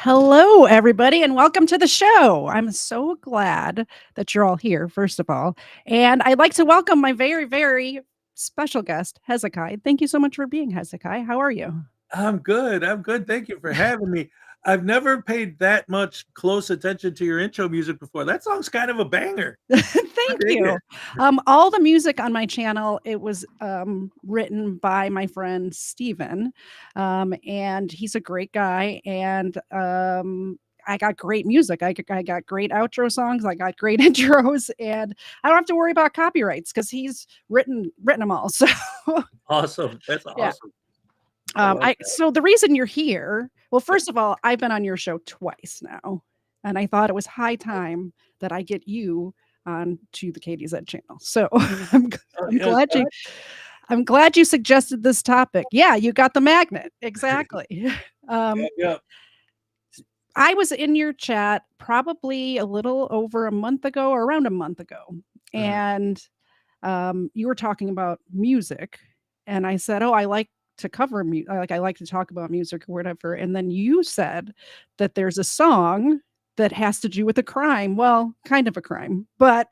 Hello, everybody, and welcome to the show. I'm so glad that you're all here, first of all. And I'd like to welcome my very, very special guest, Hezokuai. Thank you so much for being Hezokuai. How are you? I'm good. I'm good. Thank you for having me. I've never paid that much close attention to your intro music before. That song's kind of a banger. I Thank dig you. it. All the music on my channel, it was written by my friend Steven. And he's a great guy. And I got great music. I got great outro songs. I got great intros, and I don't have to worry about copyrights because he's written them all. So Awesome. That's yeah. awesome. I like I that. so the reason you're here, well, Yeah. first of all, I've been on your show twice now, and I thought it was high time that I get you on to the Katie's Ed channel. So Oh, I'm yes. glad you I'm glad you suggested this topic. Yeah, you got the magnet. Exactly. Yeah, Um, yeah. I was in your chat probably a little over a month ago or around a month ago, Mhm. and you were talking about music, and I said, "Oh, I like to cover like I like to talk about music or whatever." And then you said that there's a song that has to do with a crime. Well, kind of a crime, but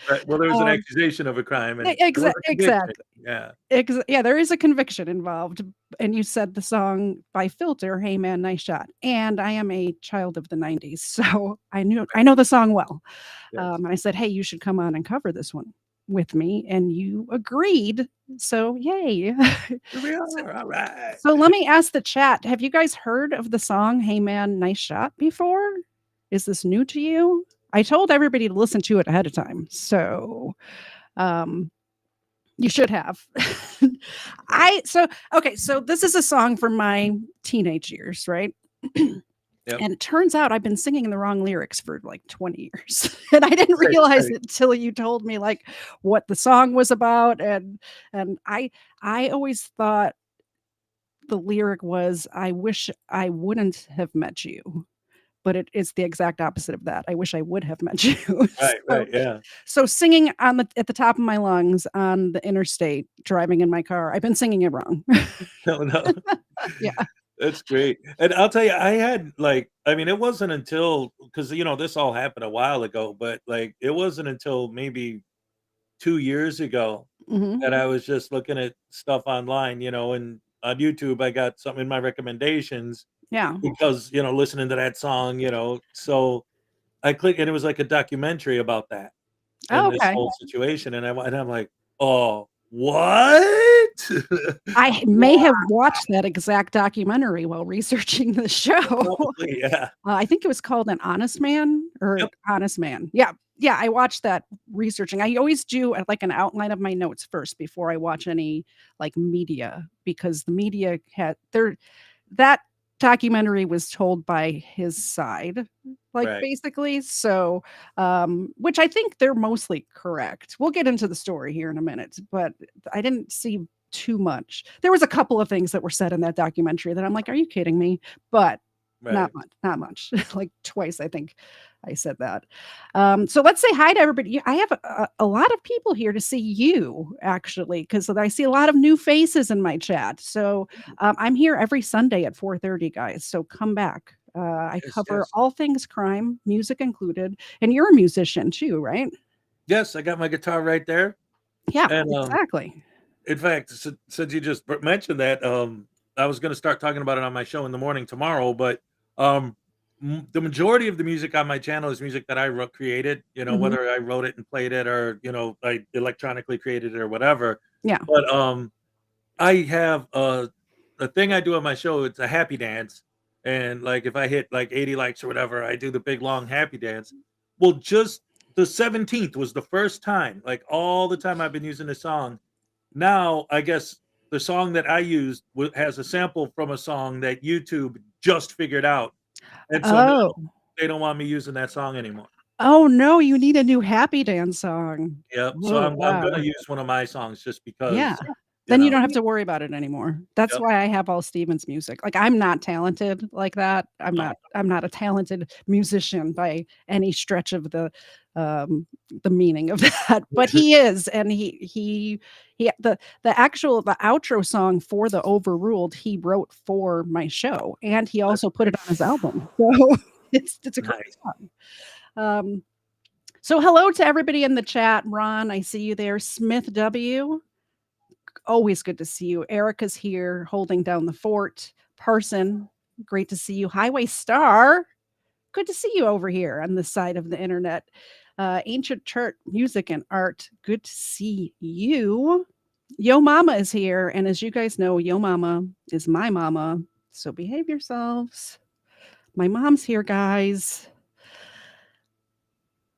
Right. Well, there was an um, accusation of a crime and there was a conviction. exactly. Yeah. Yeah, there is a conviction involved, and you said the song by Filter, "Hey Man, Nice Shot," and I am a child of the '90s, so I know the song well. Yes. And I said, "Hey, you should come on and cover this one with me," and you agreed. So yay! Here we so, are. All right. so let me ask the chat: have you guys heard of the song "Hey Man, Nice Shot" before? Is this new to you? I told everybody to listen to it ahead of time, so um, you should have. I so okay, so this is a song from my teenage years, right? Yep. And it turns out I've been singing the wrong lyrics for like 20 years. And I didn't Right. realize Right. it until you told me like what the song was about. And I always thought the lyric was, I wish I wouldn't have met you. But it is the exact opposite of that. I wish I would have met you. Right. so Right. Yeah. so singing on the at the top of my lungs on the interstate driving in my car. I've been singing it wrong. No, no. Yeah. That's great. And I'll tell you, I had like, I mean, it wasn't until because this all happened a while ago, but like it wasn't until maybe 2 years ago Mhm. that I was just looking at stuff online, and on YouTube I got something in my recommendations Yeah. because, listening to that song, so I clicked and it was like a documentary about that Oh, and this okay. whole situation. And I'm like, oh, what? I may have watched that exact documentary while researching the show. Probably, yeah. I think it was called An Honest Man or Yep. Honest Man. Yeah. Yeah, I watched that researching. I always do, like, an outline of my notes first before I watch any, like, media because the media had their that documentary was told by his side, like, Right. basically, so, which I think they're mostly correct. We'll get into the story here in a minute, but I didn't see too much. There was a couple of things that were said in that documentary that I'm like, "Are you kidding me?" But Right. not much. Like, twice, I think I said that. So let's say hi to everybody. I have a lot of people here to see you, actually, because I see a lot of new faces in my chat. So I'm here every Sunday at 4:30, guys. So come back. I Yes, cover yes. all things crime, music included, and you're a musician too, right? Yes, I got my guitar right there. Yeah, And exactly. in fact, since you just mentioned that, I was going to start talking about it on my show in the morning tomorrow. But um, the majority of the music on my channel is music that I created. Hmm. Whether I wrote it and played it, or I electronically created it or whatever. Yeah. But I have a thing I do on my show. It's a happy dance, and like if I hit like 80 likes or whatever, I do the big long happy dance. Well, just the 17th was the first time, like all the time I've been using this song. Now, I guess the song that I used has a sample from a song that YouTube just figured out, and so now Oh. they don't want me using that song anymore. Oh no, you need a new happy dance song. Yep. So Oh I'm wow. gonna use one of my songs just Yeah. because, you Then you know. don't have to worry about it anymore. That's Yep. why I have all Steven's music. Like, I'm not talented like that. No. I'm not a talented musician by any stretch of the, the meaning of that, but he is, and he the outro song for the Overruled he wrote for my show, and he also put it on his album. So it's a great Nice. song. So hello to everybody in the chat. Ron, I see you there. Smith W, always good to see you. Erica's here holding down the fort. Parson, great to see you. Highway Star, good to see you over here on this side of the internet. Ancient Church Music and Art, good to see you. Yo Mama is here, and as you guys know, Yo Mama is my mama, so behave yourselves. My mom's here, guys.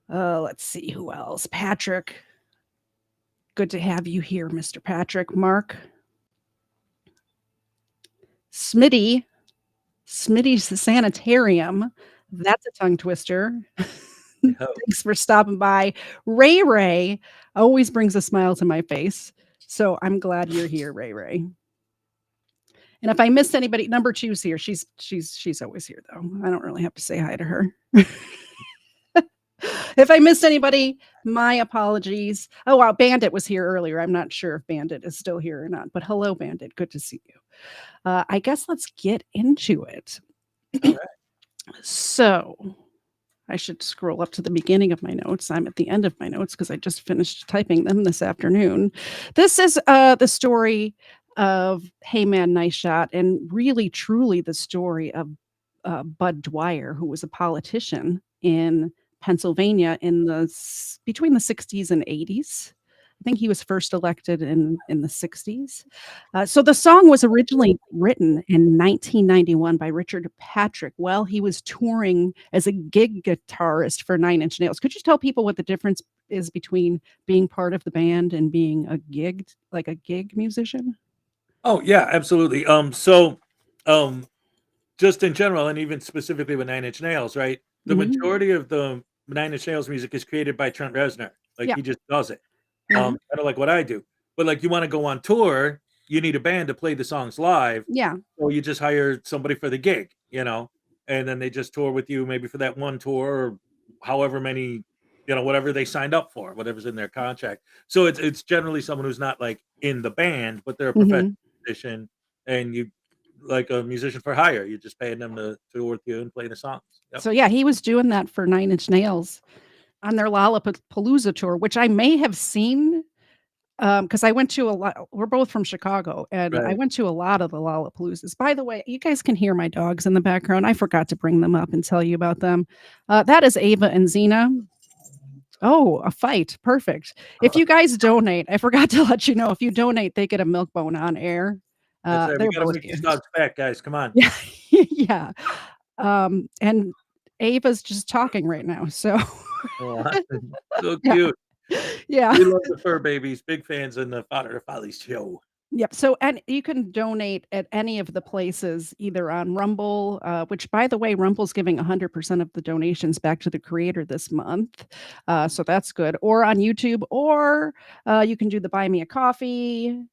Let's see who else. Patrick, good to have you here, Mr. Patrick. Mark, Smitty's the sanitarium. That's a tongue twister. Thanks for stopping by. Ray always brings a smile to my face. So I'm glad you're here, Ray. And if I missed anybody, number 2's here. She's always here though. I don't really have to say hi to her. If I missed anybody, my apologies. Oh wow, Bandit was here earlier. I'm not sure if Bandit is still here or not, but hello, Bandit. Good to see you. I guess let's get into it. All right. So I should scroll up to the beginning of my notes. I'm at the end of my notes because I just finished typing them this afternoon. This is the story of Hey Man, Nice Shot, and really, truly the story of Budd Dwyer, who was a politician in Pennsylvania between the 60s and 80s. I think he was first elected in the 60s. So the song was originally written in 1991 by Richard Patrick while he was touring as a gig guitarist for Nine Inch Nails. Could you tell people what the difference is between being part of the band and being a gig musician? Oh yeah, absolutely. So just in general, and even specifically with Nine Inch Nails, right? The majority of the Nine Inch Nails music is created by Trent Reznor. Like he just does it. Kind of like what I do. But like you want to go on tour, you need a band to play the songs live. Yeah. So you just hire somebody for the gig, and then they just tour with you maybe for that one tour or however many, whatever they signed up for, whatever's in their contract. So it's generally someone who's not like in the band, but they're a professional musician, and you like a musician for hire. You're just paying them to tour with you and play the songs. Yep. So yeah, he was doing that for Nine Inch Nails on their Lollapalooza tour, which I may have seen because I went to a lot. We're both from Chicago, and I went to a lot of the Lollapaloozas. By the way, you guys can hear my dogs in the background. I forgot to bring them up and tell you about them. That is Ava and Xena. Oh, a fight. Perfect. If you guys donate, I forgot to let you know, if you donate, they get a milk bone on air. That's right. We gotta make these dogs fat, guys. Come on. Yeah. Yeah. And Ava's just talking right now. So so cute. Yeah. We love the fur babies. Big fans in the Father to Follies show. Yep. So, and you can donate at any of the places, either on Rumble, which, by the way, Rumble's giving 100% of the donations back to the creator this month. So that's good. Or on YouTube, or you can do the Buy Me a Coffee.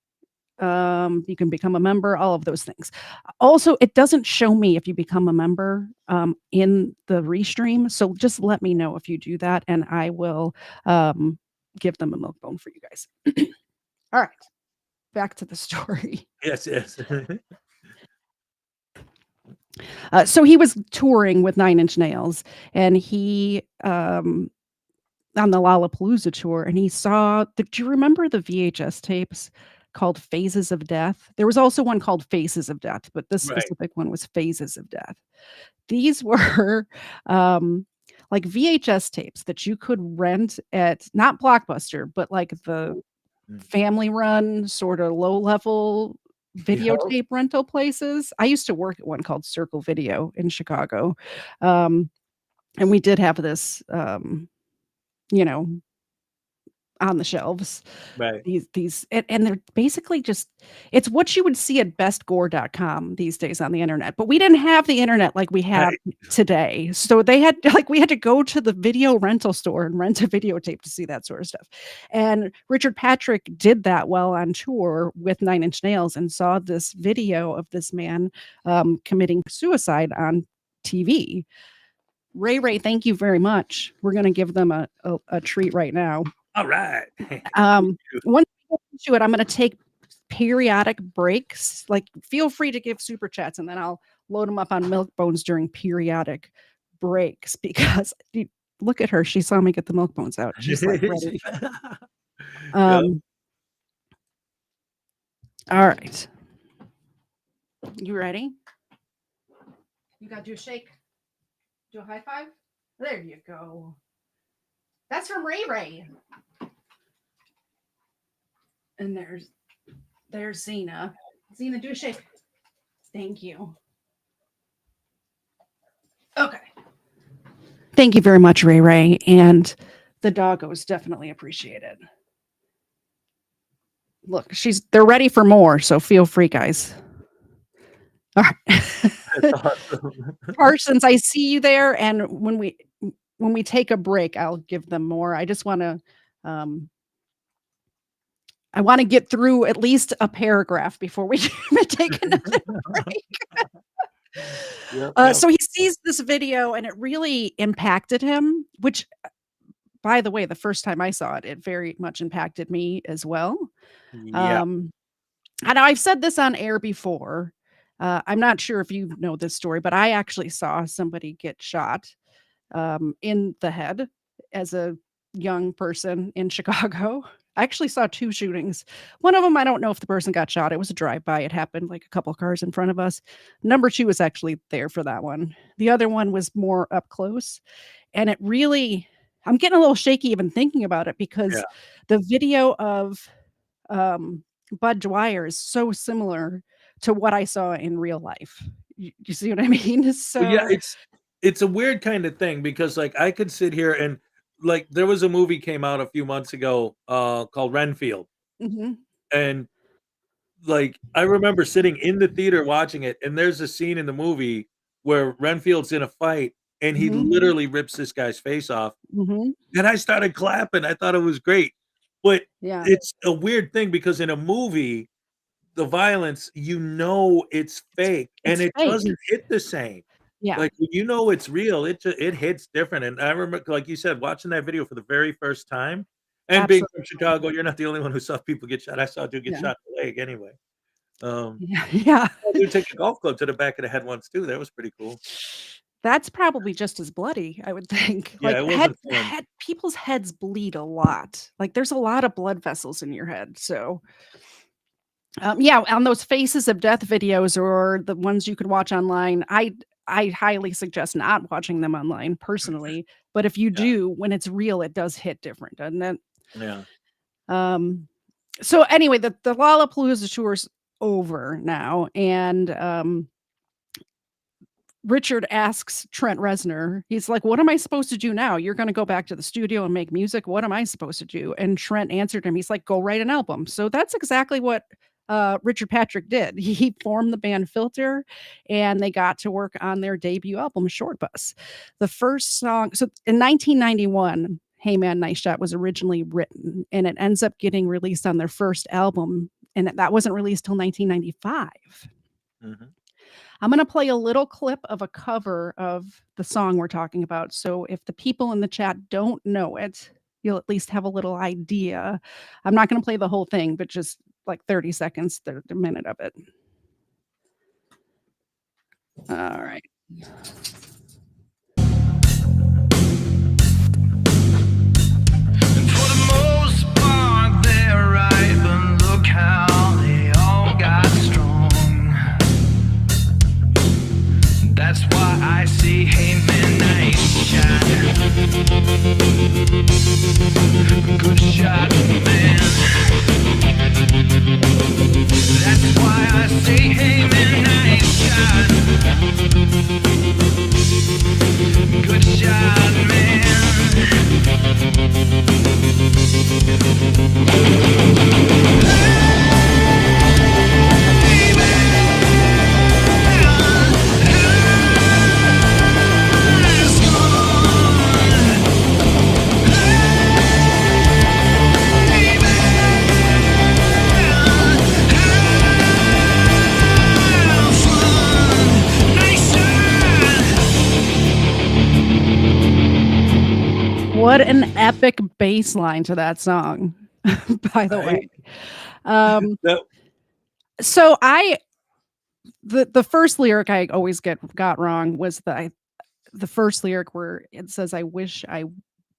You can become a member, all of those things. Also, it doesn't show me if you become a member in the restream. So just let me know if you do that, and I will give them a milk bone for you guys. All right. Back to the story. Yes. So he was touring with Nine Inch Nails, and he on the Lollapalooza tour, and he saw do you remember the VHS tapes called Phases of Death? There was also one called Faces of Death, but this specific one was Phases of Death. These were like VHS tapes that you could rent at not Blockbuster, but like the family run sort of low level videotape rental places. I used to work at one called Circle Video in Chicago. And we did have this, on the shelves. Right. These and they're basically just it's what you would see at bestgore.com these days on the internet. But we didn't have the internet like we have today. So we had to go to the video rental store and rent a videotape to see that sort of stuff. And Richard Patrick did that while on tour with Nine Inch Nails and saw this video of this man committing suicide on TV. Ray, thank you very much. We're gonna give them a treat right now. All right. Once we get into it, I'm gonna take periodic breaks. Like, feel free to give super chats, and then I'll load them up on Milk Bones during periodic breaks because look at her. She saw me get the Milk Bones out. She's like ready. Yep. All right. You ready? You got to do a shake. Do a high five. There you go. That's from Ray. And there's Zena. Zena, do a shake. Thank you. Okay. Thank you very much, Ray. And the doggos definitely appreciate it. Look, they're ready for more, so feel free, guys. All right. That's awesome. Parsons, I see you there. And when we take a break, I'll give them more. I just want to I want to get through at least a paragraph before we take another break. Yep. So he sees this video and it really impacted him, which, by the way, the first time I saw it, it very much impacted me as well. Yeah. And I've said this on air before. I'm not sure if you know this story, but I actually saw somebody get shot in the head as a young person in Chicago. I actually saw 2 shootings. One of them, I don't know if the person got shot. It was a drive-by. It happened like a couple of cars in front of us. Number 2 was actually there for that one. The other one was more up close. And it really, I'm getting a little shaky even thinking about it because the video of Budd Dwyer is so similar to what I saw in real life. You see what I mean? So Well, yeah, it's a weird kind of thing because like I could sit here and like there was a movie came out a few months ago called Renfield. Mhm. And like I remember sitting in the theater watching it, and there's a scene in the movie where Renfield's in a fight and he Mhm. literally rips this guy's face off. Mhm. And I started clapping. I thought it was great. But Yeah. it's a weird thing because in a movie, the violence, it's fake and It's it fake. doesn't hit the same. Yeah. Like, when it's real, it hits different, and I remember, like you said, watching that video for the very first time, and being from Absolutely. Chicago, you're not the only one who saw people get shot. I saw a dude get Yeah. shot in the leg anyway. Yeah. I dude take a golf club to the back of the head once too. That was pretty cool. That's probably just as bloody, I would think. Yeah, Like, it wasn't fun. people's heads bleed a lot. Like, there's a lot of blood vessels in your head. So, yeah, on those Faces of Death videos or the ones you could watch online, I highly suggest not watching them online personally. But if you Yeah. do, when it's real, it does hit different, doesn't it? Yeah. So anyway, the Lollapalooza tour's over now, and Richard asks Trent Reznor, he's like, "What am I supposed to do now? You're gonna go back to the studio and make music. What am I supposed to do?" And Trent answered him, he's like, "Go write an album." So that's exactly what Richard Patrick did. He formed the band Filter, and they got to work on their debut album, Short Bus. The first song, so in 1991, Hey Man, Nice Shot was originally written, and it ends up getting released on their first album, and that wasn't released till 1995. Mhm. I'm going to play a little clip of a cover of the song we're talking about. So if the people in the chat don't know it, you'll at least have a little idea. I'm not going to play the whole thing, but just like 30 seconds, a minute of it. All right. For the most part, they're right, but look how they all got strong. That's why I say, hey man, nice shot. Good shot, man. That's why I say, hey man, nice shot. Good shot, man. Hey! What an epic bass line to that song, by the way. Um, That so the first lyric I always got wrong was the first lyric where it says, "I wish I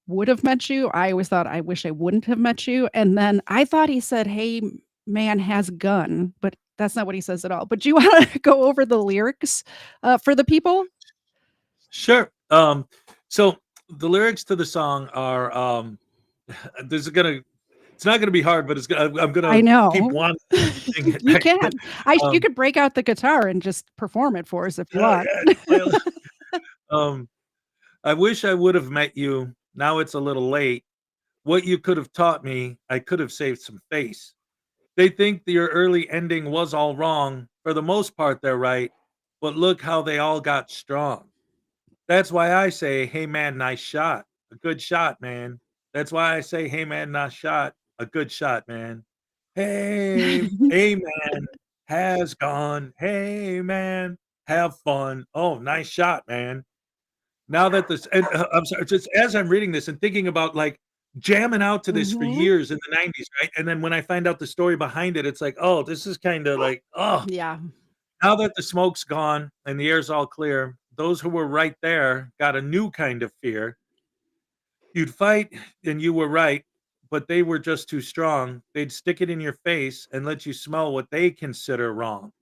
would have met you." I always thought, "I wish I wouldn't have met you," and then I thought he said, "Hey, man has gun," but that's not what he says at all. But do you wanna go over the lyrics, for the people? Sure. So the lyrics to the song are this is gonna it's not gonna be hard, but I'm I gonna keep know. wanting to sing it, You right? can. You Um, could break out the guitar and just perform it for us if you want. yeah, well, um, I wish I would have met you. Now it's a little late. What you could have taught me, I could have saved some face. They think that your early ending was all wrong. For the most part, they're right. But look how they all got strong. That's why I say, "Hey, man, nice shot. A good shot, man." That's why I say, "Hey, man, nice shot. A good shot, man." Hey, man has gone. Hey, man, have fun. Oh, nice shot, man. Now that this and, I'm sorry, just as I'm reading this and thinking about, like, jamming out to this for Mhm. years in the '90s, right? And then when I find out the story behind it, it's like, "Oh, this is kinda like, oh." Yeah. Now that the smoke's gone and the air's all clear, those who were right there got a new kind of fear. You'd fight and you were right, but they were just too strong. They'd stick it in your face and let you smell what they consider wrong.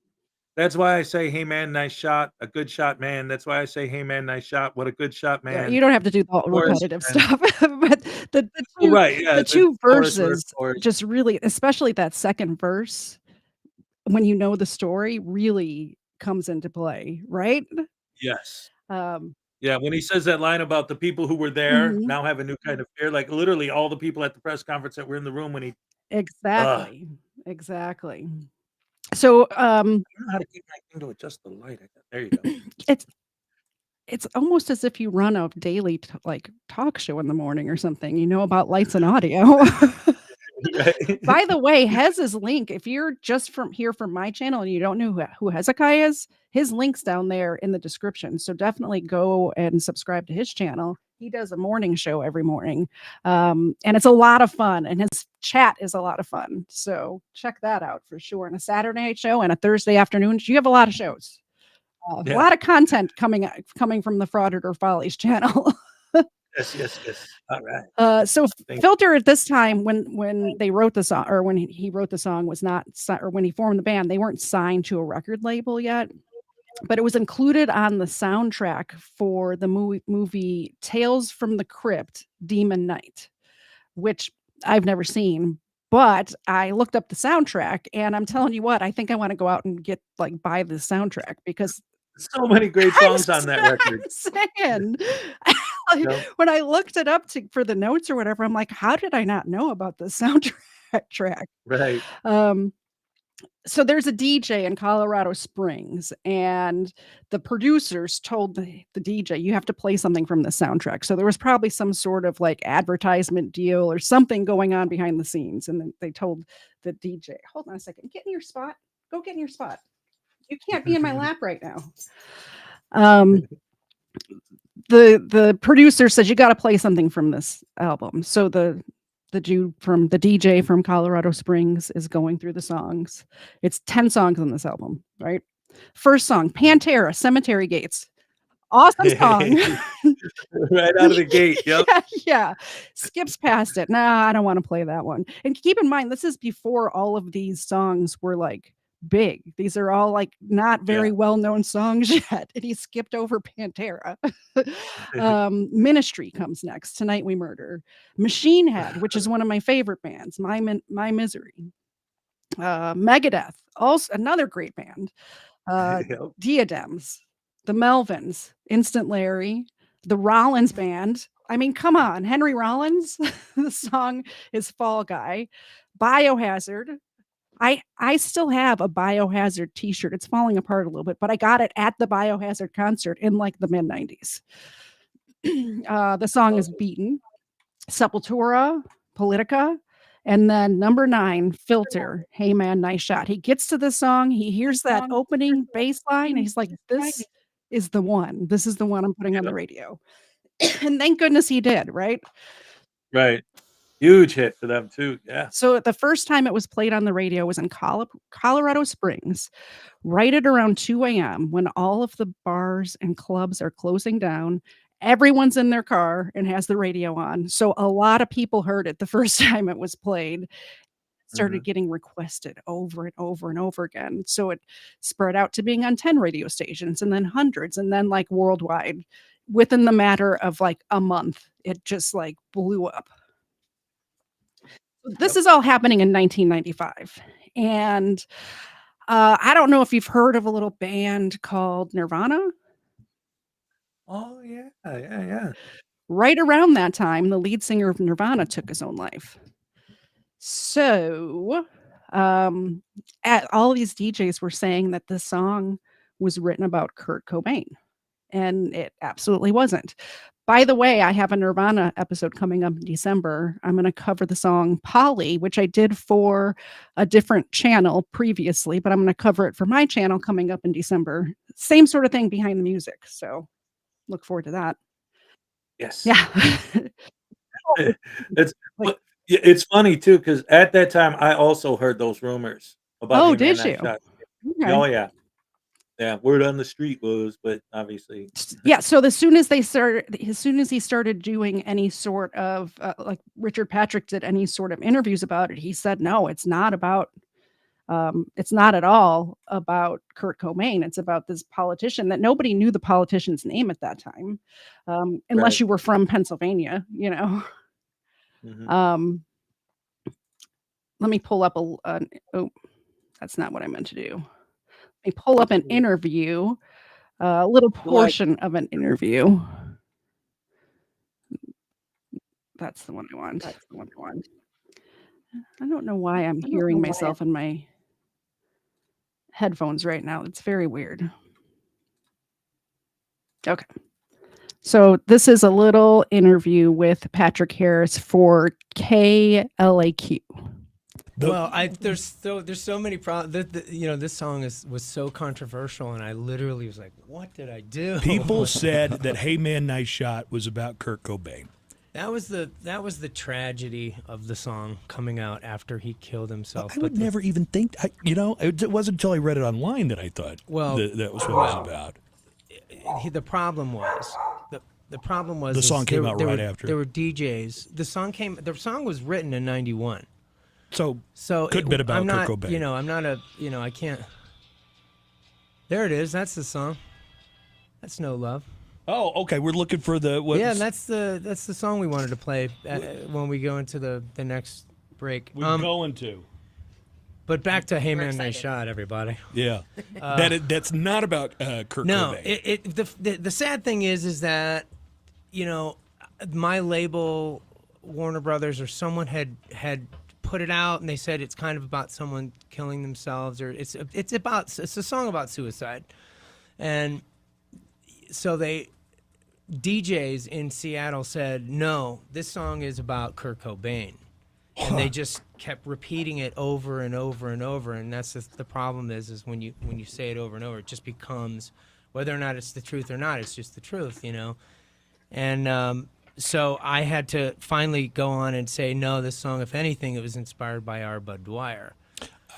That's why I say, "Hey, man, nice shot. A good shot, man." That's why I say, "Hey, man, nice shot. What a good shot, Yeah, man." you don't have to do the Chorus repetitive and stuff, but the well, 2 right, yeah, the the 2 chorus, verse, verses chorus. just really, especially that 2nd verse, when you know the story, really comes into play, right? Yes. Um, Yeah, when he says that line about the people who were there mhm. now have a new kind of fear, like, literally all the people at the press conference that were in the room when he ugh. Exactly, exactly. So, I don't know how to get my thing to adjust the light. I got there you go. it's it's almost as if you run a daily like, talk show in the morning or something, you know about lights and audio. Right. By the way, Hez's link, if you're just from here from my channel and you don't know who Hezekiah is, his link's down there in the description. So definitely go and subscribe to his channel. He does a morning show every morning. And it's a lot of fun. And his chat is a lot of fun. So check that out for sure. And a Saturday night show and a Thursday afternoon. You have a lot of shows. A Yeah. lot of content coming from the Frauded or Follies channel. Yes, yes, yes. Alright. So Thank Filter at this time when they wrote the song or when he wrote the song was not or when he formed the band, they weren't signed to a record label yet, but it was included on the soundtrack for the movie Tales from the Crypt: Demon Knight, which I've never seen, but I looked up the soundtrack and I'm telling you what, I think I wanna go out and buy the soundtrack because so many great I'm songs on that record. saying. Yep. When I looked it up for the notes or whatever, I'm like, "How did I not know about this soundtrack track?" Right. Um, so there's a DJ in Colorado Springs, and the producers told the DJ, "You have to play something from the soundtrack." So there was probably some sort of, like, advertisement deal or something going on behind the scenes, and then they told the DJ, "Hold on a second. Get in your spot. Go get in your spot. You can't be in my lap right now." Um the producer says, "You gotta play something from this album." So the dude from the DJ from Colorado Springs is going through the songs. It's 10 songs on this album, right? First song, Pantera, Cemetery Gates. Awesome song. Right out of the gate, yep. Yeah, yeah. Skips past it. "Nah, I don't wanna play that one." And keep in mind, this is before all of these songs were, like, big. These are all, like, not Yeah. very well-known songs yet, and he skipped over Pantera. Ministry comes next, Tonight We Murder. Machine Head, which is one of my favorite bands, My Misery. Megadeth, also another great band. Yep. Diadems, the Melvins, Instant Larry, the Rollins Band. I mean, come on, Henry Rollins. The song is Fall Guy. Biohazard. I still have a Biohazard T-shirt. It's falling apart a little bit, but I got it at the Biohazard concert in like the mid '90s. The song is Oh, Beaten. Sepultura, Politica, and then number 9, Filter, Hey Man, Nice Shot. He gets to the song, he hears that opening bass line, and he's like, "This is the one. This is the one I'm putting on the yep. radio." And thank goodness he did, right? Right. Huge hit for them too. Yeah. So the first time it was played on the radio was in Colorado Springs, right at around 2 a.m. when all of the bars and clubs are closing down. Everyone's in their car and has the radio on. So a lot of people heard it the first time it was played. It Hmm. started getting requested over and over and over again. So it spread out to being on 10 radio stations and then hundreds and then like worldwide. Within the matter of like a month, it just like blew up. This Yep. is all happening in 1995. And I don't know if you've heard of a little band called Nirvana. Oh yeah, yeah. Right around that time, the lead singer of Nirvana took his own life. So, all these DJs were saying that the song was written about Kurt Cobain, and it absolutely wasn't. By the way, I have a Nirvana episode coming up in December. I'm gonna cover the song "Polly," which I did for a different channel previously, but I'm gonna cover it for my channel coming up in December. Same sort of thing behind the music, so look forward to that. Yes. Yeah. It's Like, yeah, it's funny too because at that time I also heard those rumors about oh, Hey Man did Nice you? Shot. Okay. Oh yeah, yeah. Word on the street was, but obviously, Yeah, so as soon as he started doing any sort of, like Richard Patrick did any sort of interviews about it, he said, "No, it's not at all about Kurt Cobain. It's about this politician," that nobody knew the politician's name at that time, unless right. you were from Pennsylvania, you know? Hmm. Um, let me pull up oh, that's not what I meant to do. Let me pull up an interview, a little Like, portion of an interview. That's the one I want. I don't know why I'm hearing myself in my headphones right now. It's very weird. Okay. So this is a little interview with Patrick Harris for KLAQ. Well, there's so many problems. This song was so controversial, and I literally was like, "What did I do?" People said that "Hey Man, Nice Shot" was about Kurt Cobain. That was the tragedy of the song coming out after he killed himself. I would never even think. It wasn't until I read it online that I thought that was what it was about. The problem was The song came out right after. There were DJs. The song was written in '91. So could have been about I'm not, Kurt Cobain. I'm not I can't. There it is. That's the song. That's No Love. Oh, okay. We're looking for the. Yeah, that's the song we wanted to play when we go into the next break. We're going to. But back to Hey Man, Nice Shot, everybody. Yeah, that's not about Kurt Cobain. No, the sad thing is that my label, Warner Brothers, or someone had put it out, and they said it's kind of about someone killing themselves, or it's a song about suicide, and so DJs in Seattle said, no, this song is about Kurt Cobain. And they just kept repeating it over and over and over. And that's the problem is when you say it over and over, it just becomes, whether or not it's the truth or not, it's just the truth, And so I had to finally go on and say, no, this song, if anything, it was inspired by our Budd Dwyer.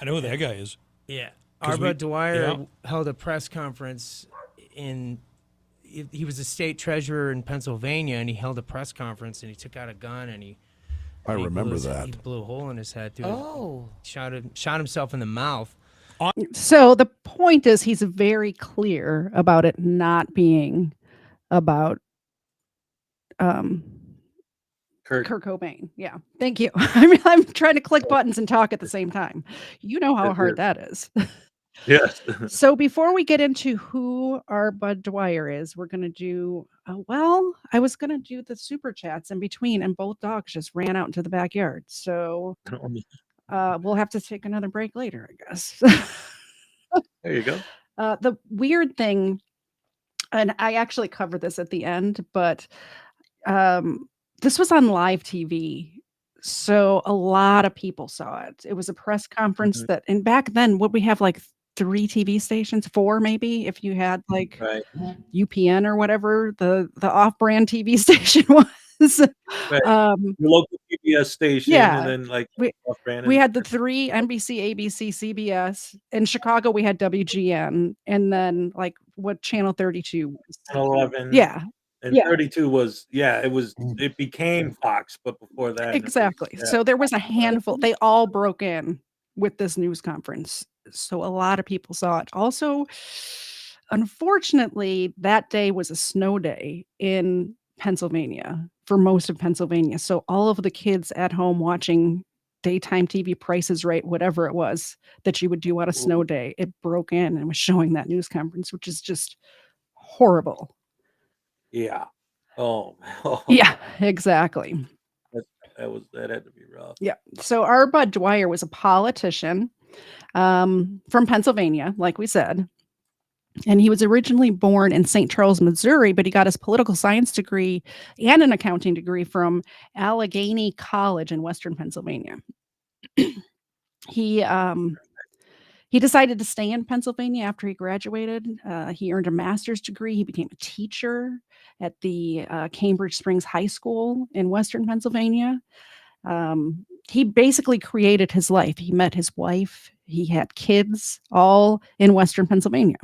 I know who that guy is. Yeah. Our Budd Dwyer held a press conference he was a state treasurer in Pennsylvania, and he held a press conference, and he took out a gun, and I remember that. He blew a hole in his head. Shot himself in the mouth. So the point is, he's very clear about it not being about Kurt Cobain. Yeah, thank you. I'm trying to click buttons and talk at the same time. You know how hard that is. yes. So before we get into who our Budd Dwyer is, we're going to do, I was going to do the super chats in between, and both dogs just ran out into the backyard. So we'll have to take another break later, I guess. There you go. The weird thing, and I actually covered this at the end, but this was on live TV. So a lot of people saw it. It was a press conference and back then, what we have like 3 TV stations, 4 maybe, if you had, like, Right. UPN or whatever the off-brand TV station was. Right. Um, Your local PBS station and yeah. then, like, We off-brand we and had the 3, NBC, ABC, CBS. In Chicago, we had WGN, and then, like, what channel 32 was. 11, Yeah. and Yeah. 32 was it became Fox, but before then it was Exactly. So there was a handful. They all broke in with this news conference. So a lot of people saw it. Also, unfortunately, that day was a snow day in Pennsylvania for most of Pennsylvania. So all of the kids at home watching daytime TV, Price is Right, whatever it was that you would do on a snow Ooh, day, it broke in and was showing that news conference, which is just horrible. yeah. Oh, Yeah, exactly. that that had to be rough. Yeah. So our Budd Dwyer was a politician from Pennsylvania, like we said. And he was originally born in St. Charles, Missouri, but he got his political science degree and an accounting degree from Allegheny College in Western Pennsylvania. He he decided to stay in Pennsylvania after he graduated. He earned a master's degree. He became a teacher at the Cambridge Springs High School in Western Pennsylvania. He basically created his life. He met his wife. He had kids, all in Western Pennsylvania.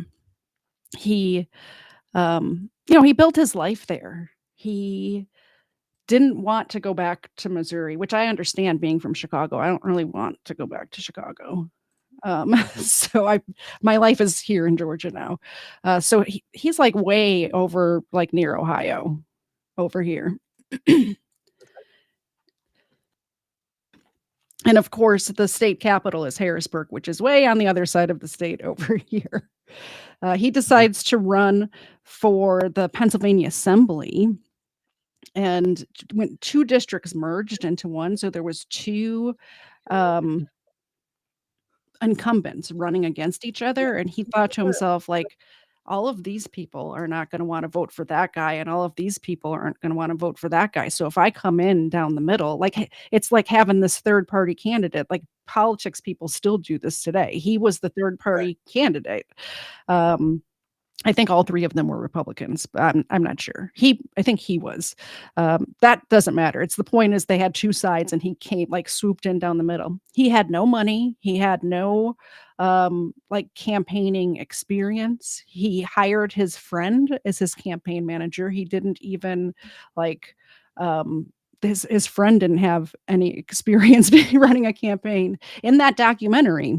He, he built his life there. He didn't want to go back to Missouri, which I understand being from Chicago. I don't really want to go back to Chicago. So my life is here in Georgia now. So he's like way over, like near Ohio, over here. And of course, the state capital is Harrisburg, which is way on the other side of the state over here. He decides to run for the Pennsylvania Assembly, and when 2 districts merged into one, so there was 2 um, incumbents running against each other, and he thought to himself, like, all of these people are not going to want to vote for that guy, and all of these people aren't going to want to vote for that guy. So if I come in down the middle, like it's like having this third party candidate. Like politics people still do this today. He was the third Right. party candidate. Um, I think all 3 of them were Republicans, but I'm not sure. I think he was. That doesn't matter. It's the point is they had 2 sides and he came like swooped in down the middle. He had no money. He had no like campaigning experience. He hired his friend as his campaign manager. He didn't even like his friend didn't have any experience running a campaign. In that documentary,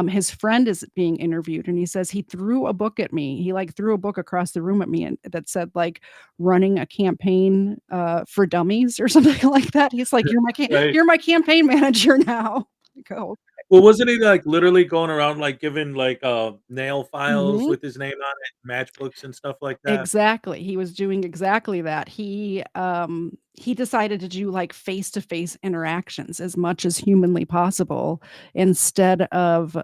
his friend is being interviewed and he says he threw a book at me. He like threw a book across the room at me and that said like running a campaign for dummies or something like that. He's like, Right. you're my campaign manager now. I go, Well, wasn't he, like, literally going around, like, giving, like, nail files mhm. with his name on it, matchbooks and stuff like that? Exactly. He was doing exactly that. He decided to do like face-to-face interactions as much as humanly possible instead of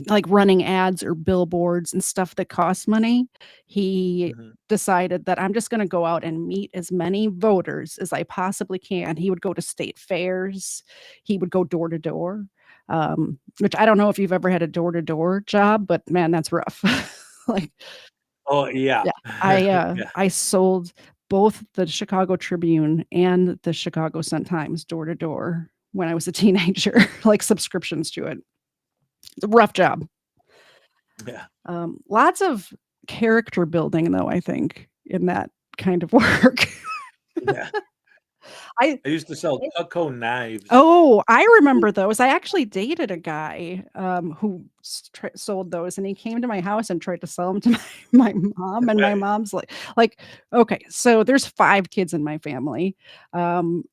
like running ads or billboards and stuff that costs money. He Mhm. decided that I'm just going to go out and meet as many voters as I possibly can. He would go to state fairs. He would go door to door. Which I don't know if you've ever had a door to door job, but man, that's rough. Like, Oh, yeah. yeah, Yeah. I sold both the Chicago Tribune and the Chicago Sun-Times door to door when I was a teenager, like subscriptions to it. It's a rough job. Yeah. Lots of character building though, I think, in that kind of work. Yeah. I I used to sell Cutco knives. Oh, I remember those. I actually dated a guy, who sold those, and he came to my house and tried to sell them to my mom, and my Okay. mom's like, okay, so there's 5 kids in my family, and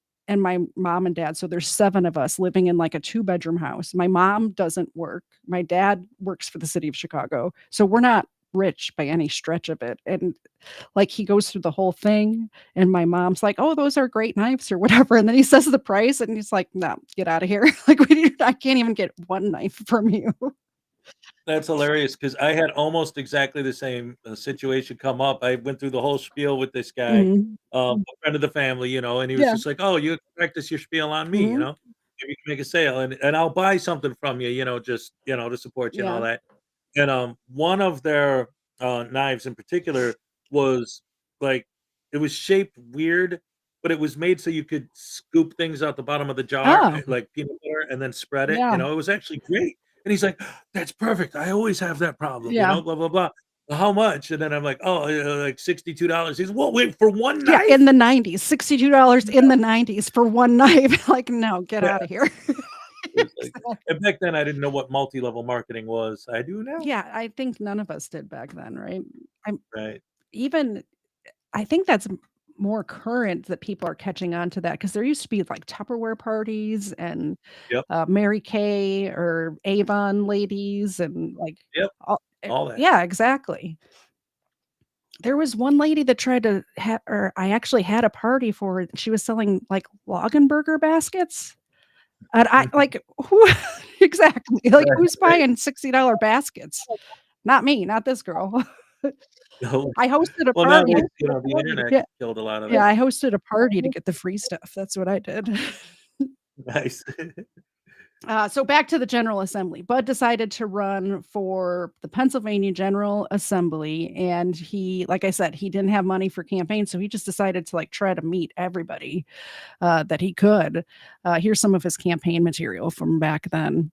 my mom and dad, so there's 7 of us living in, like, a 2-bedroom house. My mom doesn't work. My dad works for the city of Chicago, so we're not rich by any stretch of it, and, like, he goes through the whole thing, and my mom's like, "Oh, those are great knives," or whatever, and then he says the price, and he's like, "No, get out of here." Like, I can't even get 1 knife from you. That's hilarious because I had almost exactly the same, situation come up. I went through the whole spiel with this guy, Mhm. a friend of the family, and he was Yeah. just like, "Oh, you practice your spiel on me," you Mhm. know? maybe you can make a sale, and I'll buy something from you, just, to support you and all Yeah. that. And, one of their, knives in particular was, like it was shaped weird, but it was made so you could scoop things out the bottom of the jar, Oh, like peanut butter, and then spread it, yeah. it was actually great. And he's like, "That's perfect. I always have that problem, Yeah. blah, blah, blah. How much?" And then I'm like, "Oh, like $62." He's, "What? Wait, for one Yeah, in knife?" the 90s, $62 in the 90s for one knife. Like, no, get Yeah. out of here. It was like and back then, I didn't know what multi-level marketing was. I do now. Yeah, I think none of us did back then, right? I'm Right. even I think that's more current that people are catching on to that because there used to be like Tupperware parties and Yep. Mary Kay or Avon ladies and like Yep. all, All that. yeah, exactly. There was one lady that tried to have, or I actually had a party for her. She was selling like Burger baskets. And I like who exactly like Right, who's right. buying $60 baskets? Not me, not this girl. No. I hosted a Well, party nowadays, to the internet yeah, killed a lot of yeah, that. I hosted a party to get the free stuff. That's what I did. Nice. So back to the General Assembly. Bud decided to run for the Pennsylvania General Assembly, and he, like I said, he didn't have money for campaign, so he just decided to like try to meet everybody that he could. Here's some of his campaign material from back then.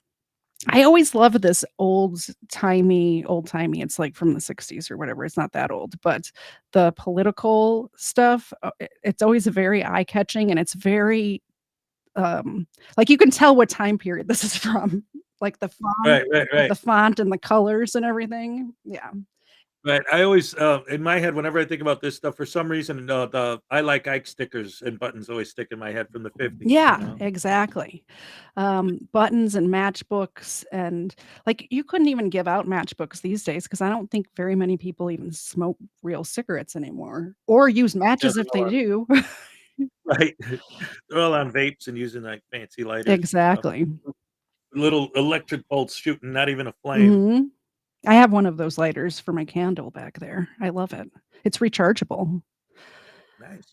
I always love this old timey. It's like from the 60s or whatever. It's not that old, but the political stuff, it's always very eye catching and it's very like you can tell what time period this is from. Like Right, right, right. the font and the colors and everything. Yeah. Right. I always, in my head, whenever I think about this stuff, for some reason, the I like Ike stickers and buttons always stick in my head from the 50s, Yeah, exactly. Buttons and matchbooks and like you couldn't even give out matchbooks these days because I don't think very many people even smoke real cigarettes anymore or use Yeah, matches if they do. right. They're all on vapes and using, like, fancy lighters and stuff. Exactly. Little electric bolts shooting, not even a flame. Mhm. I have one of those lighters for my candle back there. I love it. It's rechargeable. Nice.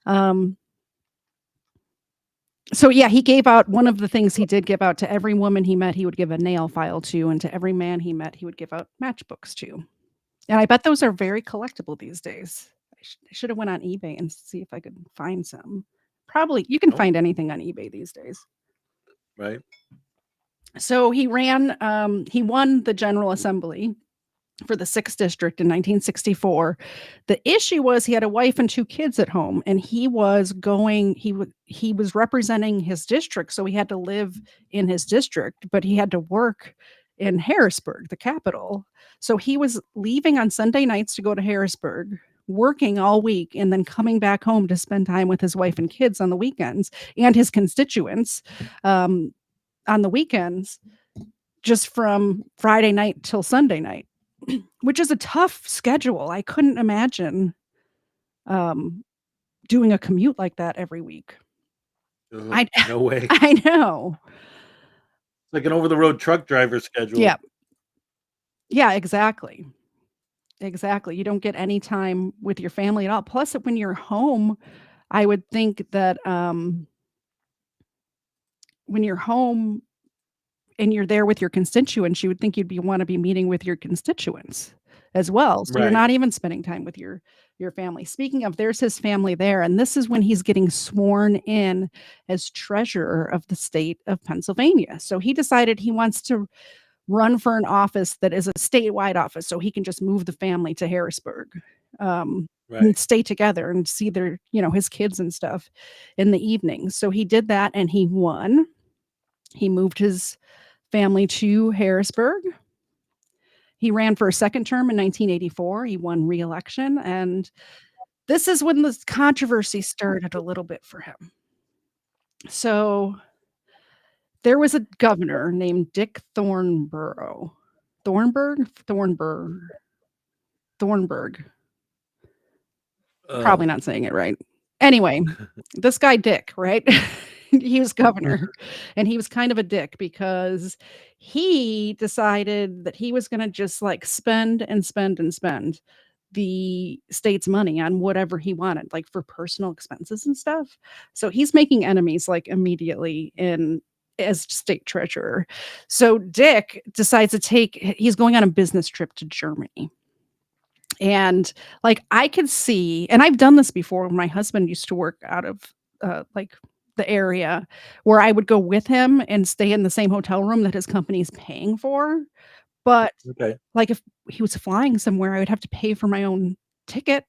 So yeah, he gave out one of the things he did give out to every woman he met, he would give a nail file to, and to every man he met, he would give out matchbooks to. And I bet those are very collectible these days. I should have went on eBay and see if I could find some. Probably you can Oh, find anything on eBay these days. right. So he won the General Assembly for the 6th district in 1964. The issue was he had a wife and 2 kids at home and he was representing his district, so he had to live in his district, but he had to work in Harrisburg, the capital. So he was leaving on Sunday nights to go to Harrisburg, working all week and then coming back home to spend time with his wife and kids on the weekends and his constituents on the weekends, just from Friday night till Sunday night. Which is a tough schedule. I couldn't imagine, doing a commute like that every week. Ugh, I no way. I know. It's like an over-the-road truck driver schedule. Yeah. Yeah, exactly. Exactly. You don't get any time with your family at all. Plus, when you're home, I would think that, when you're home and you're there with your constituents, you would think wanna be meeting with your constituents as well. So you're Right. not even spending time with your family. Speaking of, there's his family there, and this is when he's getting sworn in as treasurer of the state of Pennsylvania. So he decided he wants to run for an office that is a statewide office so he can just move the family to Harrisburg, Right. and stay together and see his kids and stuff in the evenings. So he did that and he won. He moved his family to Harrisburg. He ran for a second term in 1984. He won re-election, and this is when the controversy started a little bit for him. So there was a governor named Dick Thornburg. Thornburg. Uh, Probably not saying it right. Anyway, this guy Dick, right? He was governor, and he was kind of a dick because he decided that he was gonna just, like, spend and spend and spend the state's money on whatever he wanted, like, for personal expenses and stuff. So he's making enemies, like, immediately as state treasurer. So Dick decides he's going on a business trip to Germany. And like I could see, and I've done this before when my husband used to work out of like the area, where I would go with him and stay in the same hotel room that his company's paying for. But Okay. like if he was flying somewhere, I would have to pay for my own ticket.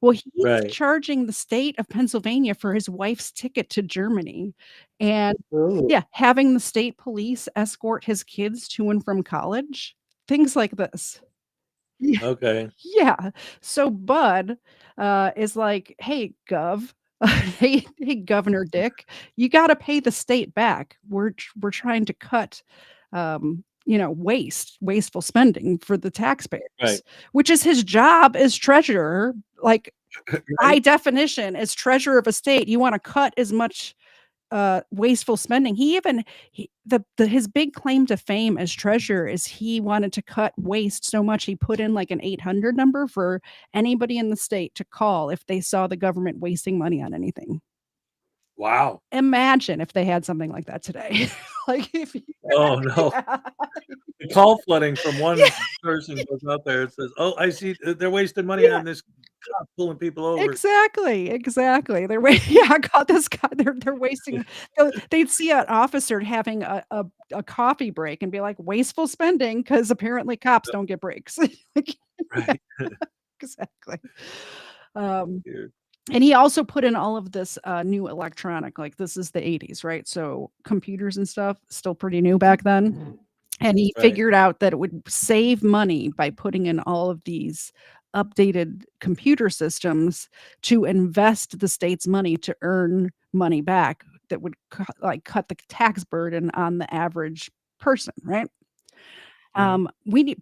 Well, he's Right. charging the state of Pennsylvania for his wife's ticket to Germany, and Oh, yeah, having the state police escort his kids to and from college, things like this. Yeah. okay. Yeah. So Bud is like, "Hey, Gov, hey, Governor Dick, you got to pay the state back. We're trying to cut, wasteful spending for the taxpayers, Right. which is his job as treasurer. Like by Right. definition, as treasurer of a state, you want to cut as much wasteful spending. His big claim to fame as treasurer is he wanted to cut waste so much he put in like an 800 number for anybody in the state to call if they saw the government wasting money on anything. Wow. Imagine if they had something like that today. Like if you Oh no. yeah. The call flooding from one Yeah. person goes out there and says, "Oh, I see they're wasting money Yeah. on this cop pulling people over." Exactly. They're yeah, I got this guy. They're wasting. They'd see an officer having a coffee break and be like, wasteful spending, because apparently cops don't get breaks. Like, yeah, Right. exactly. Um, Dude. and he also put in all of this new electronic, like this is the 80s, right? So computers and stuff still pretty new back then. And he Right. figured out that it would save money by putting in all of these updated computer systems to invest the state's money to earn money back that would cut the tax burden on the average person, right? Mhm. We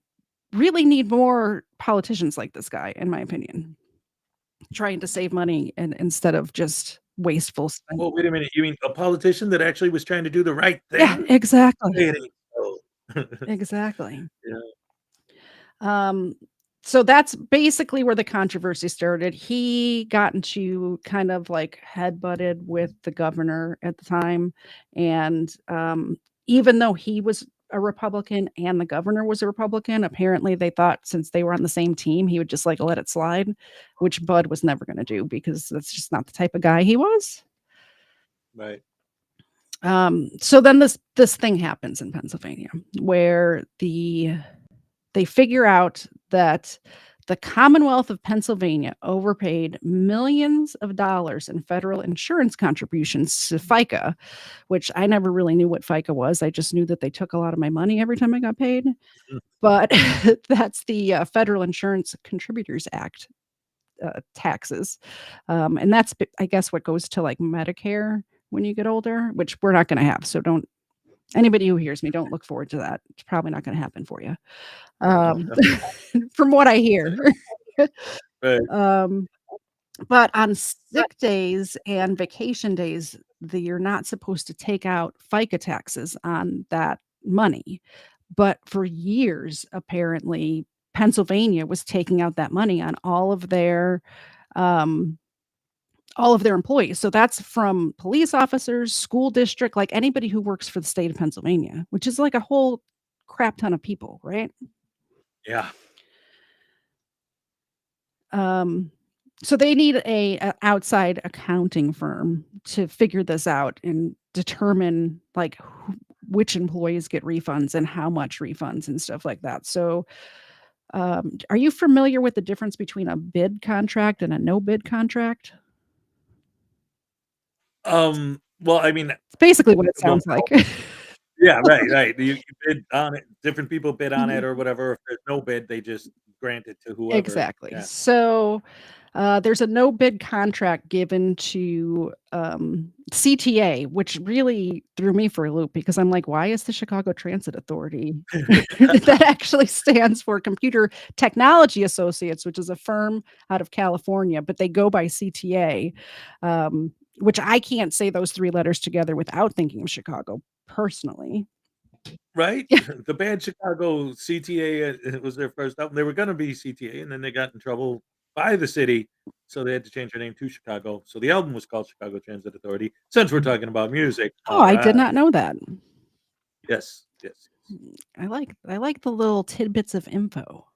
really need more politicians like this guy, in my opinion, trying to save money and instead of just wasteful spending. Well, wait a minute. You mean a politician that actually was trying to do the right Yeah, thing? exactly. It ain't so. Exactly. Yeah. Um, so that's basically where the controversy started. He got into kind of like head butted with the governor at the time. And even though he was a Republican and the governor was a Republican, apparently they thought since they were on the same team, he would just like let it slide, which Bud was never going to do because that's just not the type of guy he was. Right. So then this thing happens in Pennsylvania where they figure out that the Commonwealth of Pennsylvania overpaid millions of dollars in federal insurance contributions to FICA, which I never really knew what FICA was. I just knew that they took a lot of my money every time I got paid. Mhm. But that's the Federal Insurance Contributors Act taxes. And that's, I guess, what goes to like Medicare when you get older, which we're not going to have. So don't anybody who hears me, don't look forward to that. It's probably not going to happen for you. Um, from what I hear. Right. But on sick days and vacation days, you're not supposed to take out FICA taxes on that money. But for years, apparently, Pennsylvania was taking out that money on um, all of their employees. So that's from police officers, school district, like anybody who works for the state of Pennsylvania, which is like a whole crap ton of people, right? Yeah. So they need a outside accounting firm to figure this out and determine like which employees get refunds and how much refunds and stuff like that. So, are you familiar with the difference between a bid contract and a no bid contract? Well, I mean, It's basically what it well, sounds like. yeah, right. You bid on it. Different people bid on it Mhm. or whatever. If there's no bid, they just grant it to whoever. Exactly. Yeah. So, there's a no bid contract given to CTA, which really threw me for a loop because I'm like, why is the Chicago Transit Authority? That actually stands for Computer Technology Associates, which is a firm out of California, but they go by CTA, which I can't say those three letters together without thinking of Chicago personally. Right? Yeah. The band Chicago CTA was their first album. They were gonna be CTA, and then they got in trouble by the city, so they had to change their name to Chicago. So the album was called Chicago Transit Authority. Since we're talking about music, Oh, all I did right. not know that. Yes, yes, I like the little tidbits of info.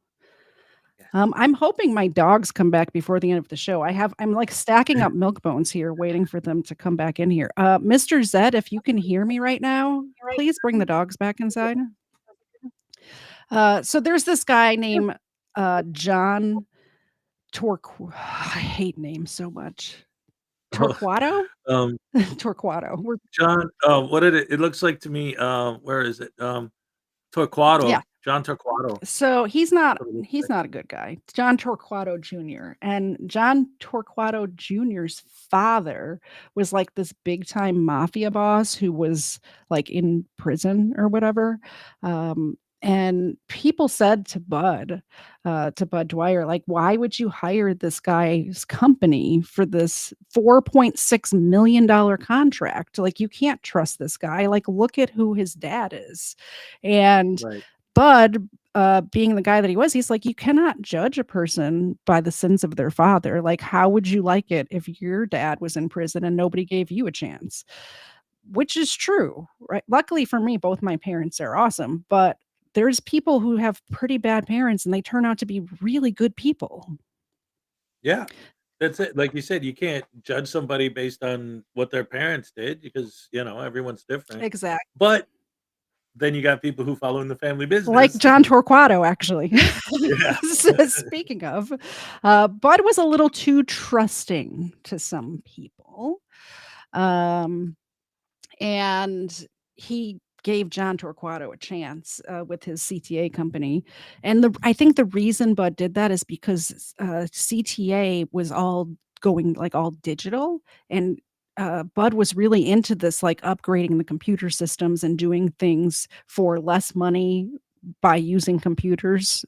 yes. I'm hoping my dogs come back before the end of the show. I'm like stacking up milk bones here, waiting for them to come back in here. Mr. Zed, if you can hear me right now, please bring the dogs back inside. So there's this guy named John I hate names so much. Torquato? Um, Torquato. John, what did it looks like to me, where is it? Torquato, Yeah. John Torquato. So he's not a good guy. John Torquato Jr. And John Torquato Jr.'s father was like this big time mafia boss who was like in prison or whatever. And people said to Budd Dwyer, like, why would you hire this guy's company for this $4.6 million contract? Like, you can't trust this guy. Like, look at who his dad is. And Right. Budd, being the guy that he was, he's like, you cannot judge a person by the sins of their father. Like, how would you like it if your dad was in prison and nobody gave you a chance? Which is true, right? Luckily for me, both my parents are awesome, but there's people who have pretty bad parents and they turn out to be really good people. Yeah. That's it. Like you said, you can't judge somebody based on what their parents did because, everyone's different. Exactly. But then you got people who follow in the family business. Like John Torquato, actually. Yeah. Speaking of, Budd was a little too trusting to some people. And he gave John Torquato a chance with his CTA company. And I think the reason Budd did that is because CTA was all going like all digital, and Budd was really into this, like upgrading the computer systems and doing things for less money by using computers.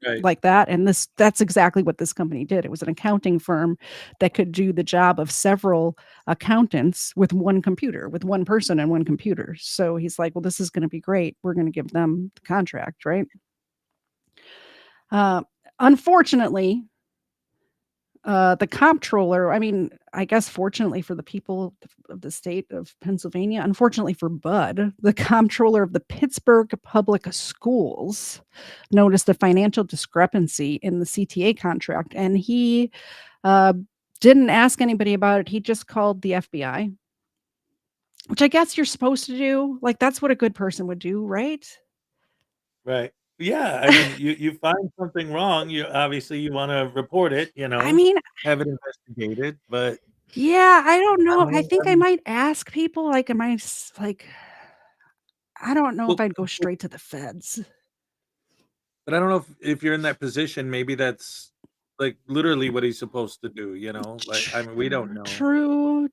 Right. Like that, and that's exactly what this company did. It was an accounting firm that could do the job of several accountants with one computer, with one person and one computer. So he's like, well, this is going to be great. We're going to give them the contract, right? Unfortunately, the comptroller, I mean, I guess fortunately for the people of the state of Pennsylvania, unfortunately for Budd, the comptroller of the Pittsburgh Public Schools noticed a financial discrepancy in the CTA contract, and he didn't ask anybody about it. He just called the FBI, which I guess you're supposed to do. Like, that's what a good person would do, right? Right. Yeah. I mean, you find something wrong. You obviously you want to report it, I mean, have it investigated. But yeah, I don't I know. don't I know. think I might ask people, like, like, I don't know if Well, I'd go straight to the feds. but I don't know if you're in that position. Maybe that's like literally what he's supposed to do. Like I mean, we don't know. True.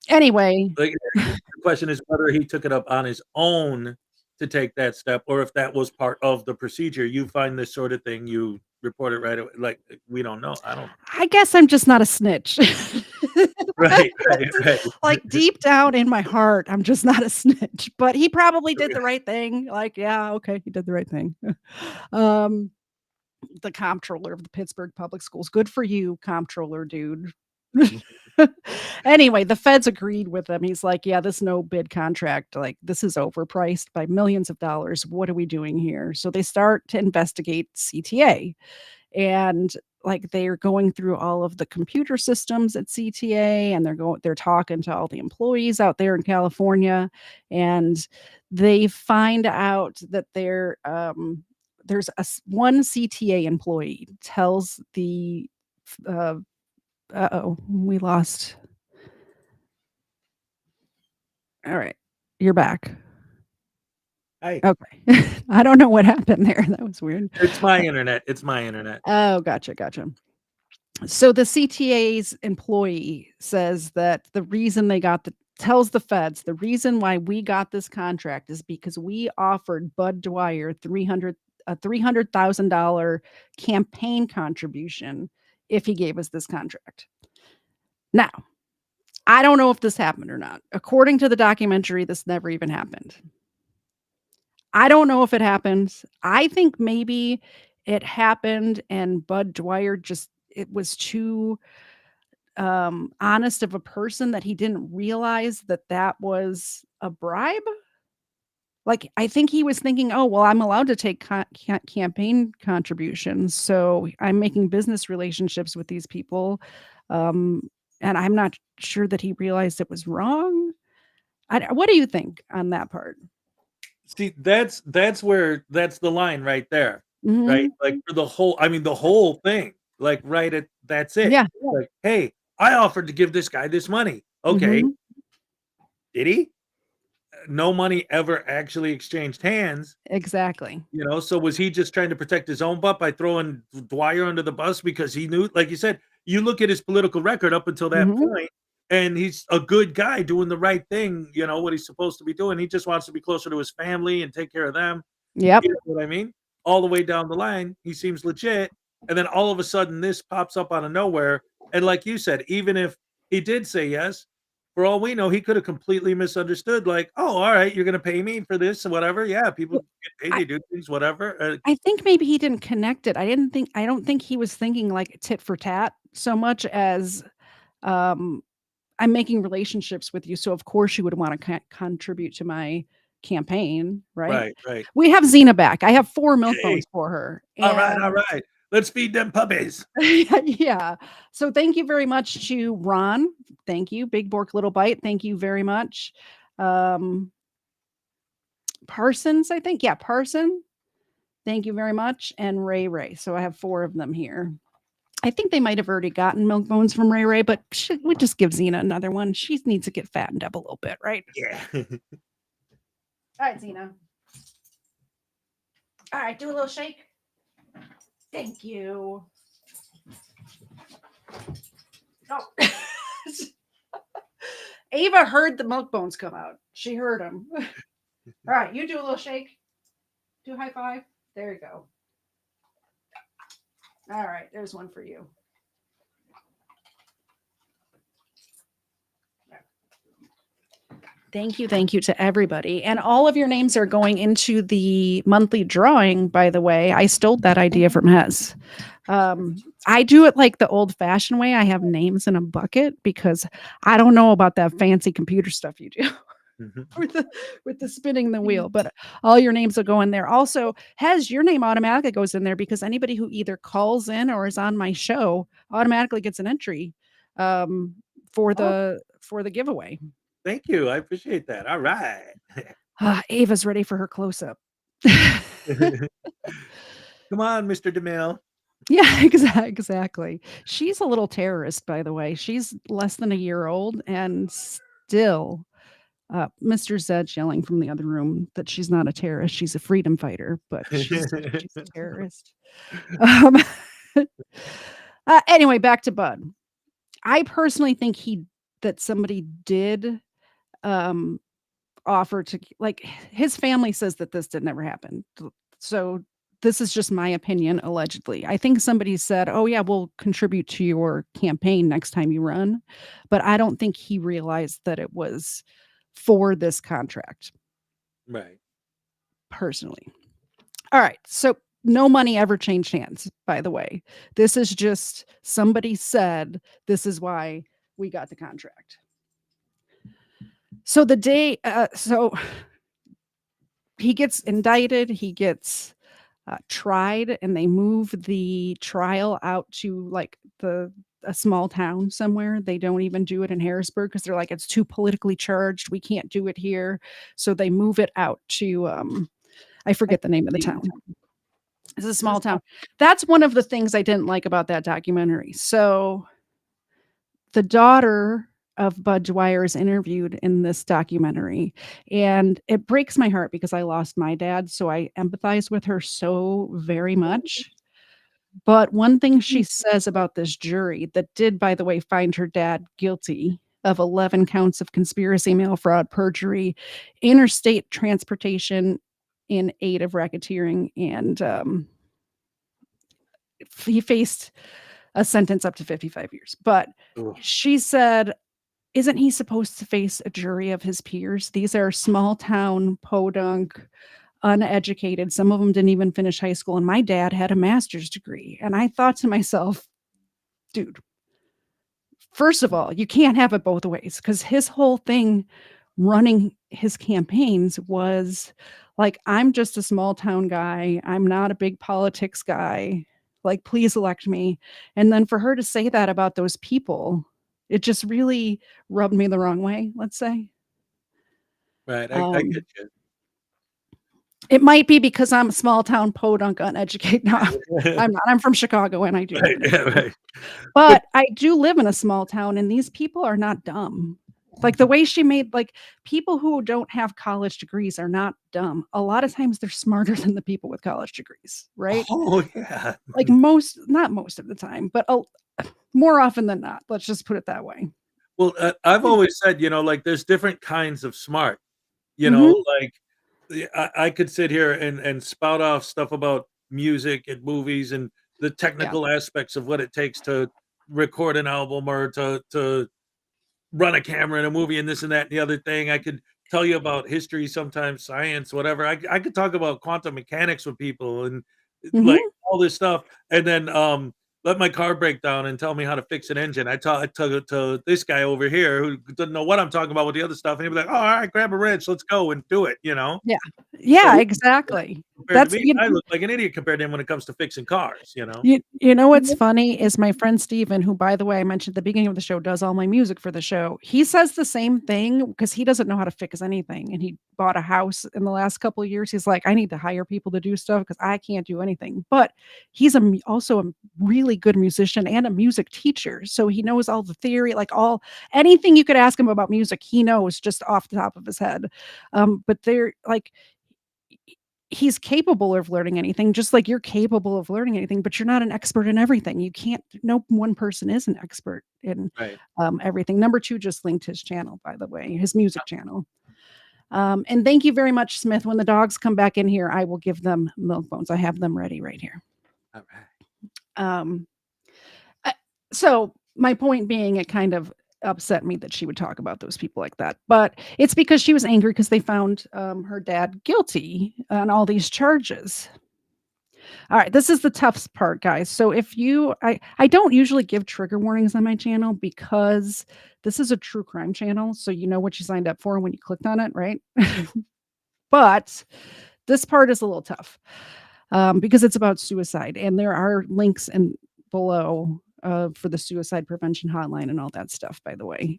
Anyway, Like the question is whether he took it up on his own to take that step, or if that was part of the procedure. You find this sort of thing, you report it right away. Like we don't know. I don't. I guess I'm just not a snitch. Right. Like deep down in my heart, I'm just not a snitch. But he probably did the right thing. Like, yeah, okay, he did the right thing. The comptroller of the Pittsburgh Public Schools. Good for you, comptroller dude. Anyway, the feds agreed with him. He's like, yeah, this no bid contract, like this is overpriced by millions of dollars. What are we doing here? So they start to investigate CTA, and like they're going through all of the computer systems at CTA, and they're talking to all the employees out there in California, and they find out that there's one CTA employee tells the we lost. All right, you're back. Hi. Okay. I don't know what happened there. That was weird. It's my internet. Oh, gotcha. So the CTA's employee says that the reason tells the feds the reason why we got this contract is because we offered Budd Dwyer a $300,000 campaign contribution if he gave us this contract. Now, I don't know if this happened or not. According to the documentary, this never even happened. I don't know if it happened. I think maybe it happened, and Budd Dwyer it was too honest of a person that he didn't realize that that was a bribe. Like, I think he was thinking, "Oh, well, I'm allowed to take campaign contributions, so I'm making business relationships with these people," and I'm not sure that he realized it was wrong. What do you think on that part? See, that's that's the line right there, right? Mhm. Like, for the whole I mean, the whole thing, like, right at that's it. Yeah. Like, "Hey, I offered to give this guy this money." Okay, Mhm. did he? No money ever actually exchanged hands. Exactly. So was he just trying to protect his own butt by throwing Dwyer under the bus because he knew, like you said, you look at his political record up until that Mhm. point, and he's a good guy doing the right thing, what he's supposed to be doing. He just wants to be closer to his family and take care of them. Yep. You know what I mean? All the way down the line, he seems legit. And then all of a sudden, this pops up out of nowhere. And like you said, even if he did say yes, for all we know, he could have completely misunderstood. Like, oh, all right, you're going to pay me for this or whatever. Yeah, people Well, get paid, I they do things, whatever. I think maybe he didn't connect it. I don't think he was thinking like tit for tat so much as, um, I'm making relationships with you, so of course you would wanna contribute to my campaign, right? Right, right. We have Xena back. I have 4 milk Hey, bones for her, all right, all and right. Let's feed them puppies. yeah. So thank you very much to Ron. Thank you. Big Bork Little Bite. Thank you very much. Um, Parsons, I think. Yeah, Parson. Thank you very much. And Ray Ray. So I have 4 of them here. I think they might have already gotten milk bones from Ray Ray, but we just give Xena another one. She needs to get fattened up a little bit, right? Yeah. All right, Xena. All right, do a little shake. Thank you. Oh. Ava heard the milk bones come out. She heard them. All right, you do a little shake. Do a high five. There you go. All right, there's one for you. Thank you to everybody. And all of your names are going into the monthly drawing, by the way. I stole that idea from Hez. I do it like the old fashioned way. I have names in a bucket because I don't know about that fancy computer stuff you do with the spinning the wheel, but all your names will go in there. Also, Hez, your name automatically goes in there because anybody who either calls in or is on my show automatically gets an entry for the giveaway. Thank you. I appreciate that. All right. Ava's ready for her close up. Come on, Mr. DeMille. Yeah, exactly. She's a little terrorist, by the way. She's less than a year old and still, Mr. Zed's yelling from the other room that she's not a terrorist. She's a freedom fighter, but she's a terrorist. Anyway, back to Budd. I personally think that somebody did offer to, like, his family says that this did never happen. So this is just my opinion, allegedly. I think somebody said, "Oh yeah, we'll contribute to your campaign next time you run," but I don't think he realized that it was for this contract. Right. Personally. All right. So no money ever changed hands, by the way. This is just somebody said this is why we got the contract. So the day, so he gets indicted, he gets tried, and they move the trial out to like a small town somewhere. They don't even do it in Harrisburg because they're like, it's too politically charged. We can't do it here. So they move it out to, I forget the name of the town. It's a small town. That's one of the things I didn't like about that documentary. So the daughter of Budd Dwyer is interviewed in this documentary, and it breaks my heart because I lost my dad, so I empathize with her so very much. But one thing she says about this jury that did, by the way, find her dad guilty of 11 counts of conspiracy, mail fraud, perjury, interstate transportation in aid of racketeering, and he faced a sentence up to 55 years. But she said, isn't he supposed to face a jury of his peers? These are small town podunk uneducated. Some of them didn't even finish high school. And my dad had a master's degree. And I thought to myself, dude, first of all, you can't have it both ways, because his whole thing running his campaigns was like, I'm just a small town guy. I'm not a big politics guy. Like, please elect me. And then for her to say that about those people, it just really rubbed me the wrong way, let's say. Right. I get you. It might be because I'm a small town podunk uneducated. No, I'm not. I'm from Chicago and I do. Right, yeah, right. But I do live in a small town and these people are not dumb. Like the way she made, like, people who don't have college degrees are not dumb. A lot of times they're smarter than the people with college degrees, right? Oh, yeah. Like not most of the time, but more often than not. Let's just put it that way. Well, I've always said, like, there's different kinds of smart. Like, I could sit here and spout off stuff about music and movies and the technical aspects of what it takes to record an album or to run a camera in a movie and this and that and the other thing. I could tell you about history, sometimes science, whatever. I could talk about quantum mechanics with people and like all this stuff, and then let my car break down and tell me how to fix an engine. I tell it to this guy over here who doesn't know what I'm talking about with the other stuff, and he'd be like, "Oh, all right, grab a wrench, let's go and do it." Yeah, So, exactly. compared to me, I look like an idiot compared to him when it comes to fixing cars. You know what's funny is my friend Steven, who, by the way, I mentioned at the beginning of the show, does all my music for the show. He says the same thing because he doesn't know how to fix anything. And he bought a house in the last couple of years. He's like, I need to hire people to do stuff because I can't do anything. But he's also a really good musician and a music teacher. So he knows all the theory, like anything you could ask him about music, he knows just off the top of his head. But they're like, he's capable of learning anything, just like you're capable of learning anything, but you're not an expert in everything. You can't, no one person is an expert in everything. Number 2 just linked his channel, by the way, his music channel. And thank you very much, Smith. When the dogs come back in here, I will give them milk bones. I have them ready right here. All right. So my point being, it kind of upset me that she would talk about those people like that, but it's because she was angry because they found her dad guilty on all these charges. All right, this is the toughest part, guys. So if I don't usually give trigger warnings on my channel because this is a true crime channel, so you know what you signed up for when you clicked on it, right? But this part is a little tough because it's about suicide, and there are links below for the suicide prevention hotline and all that stuff, by the way.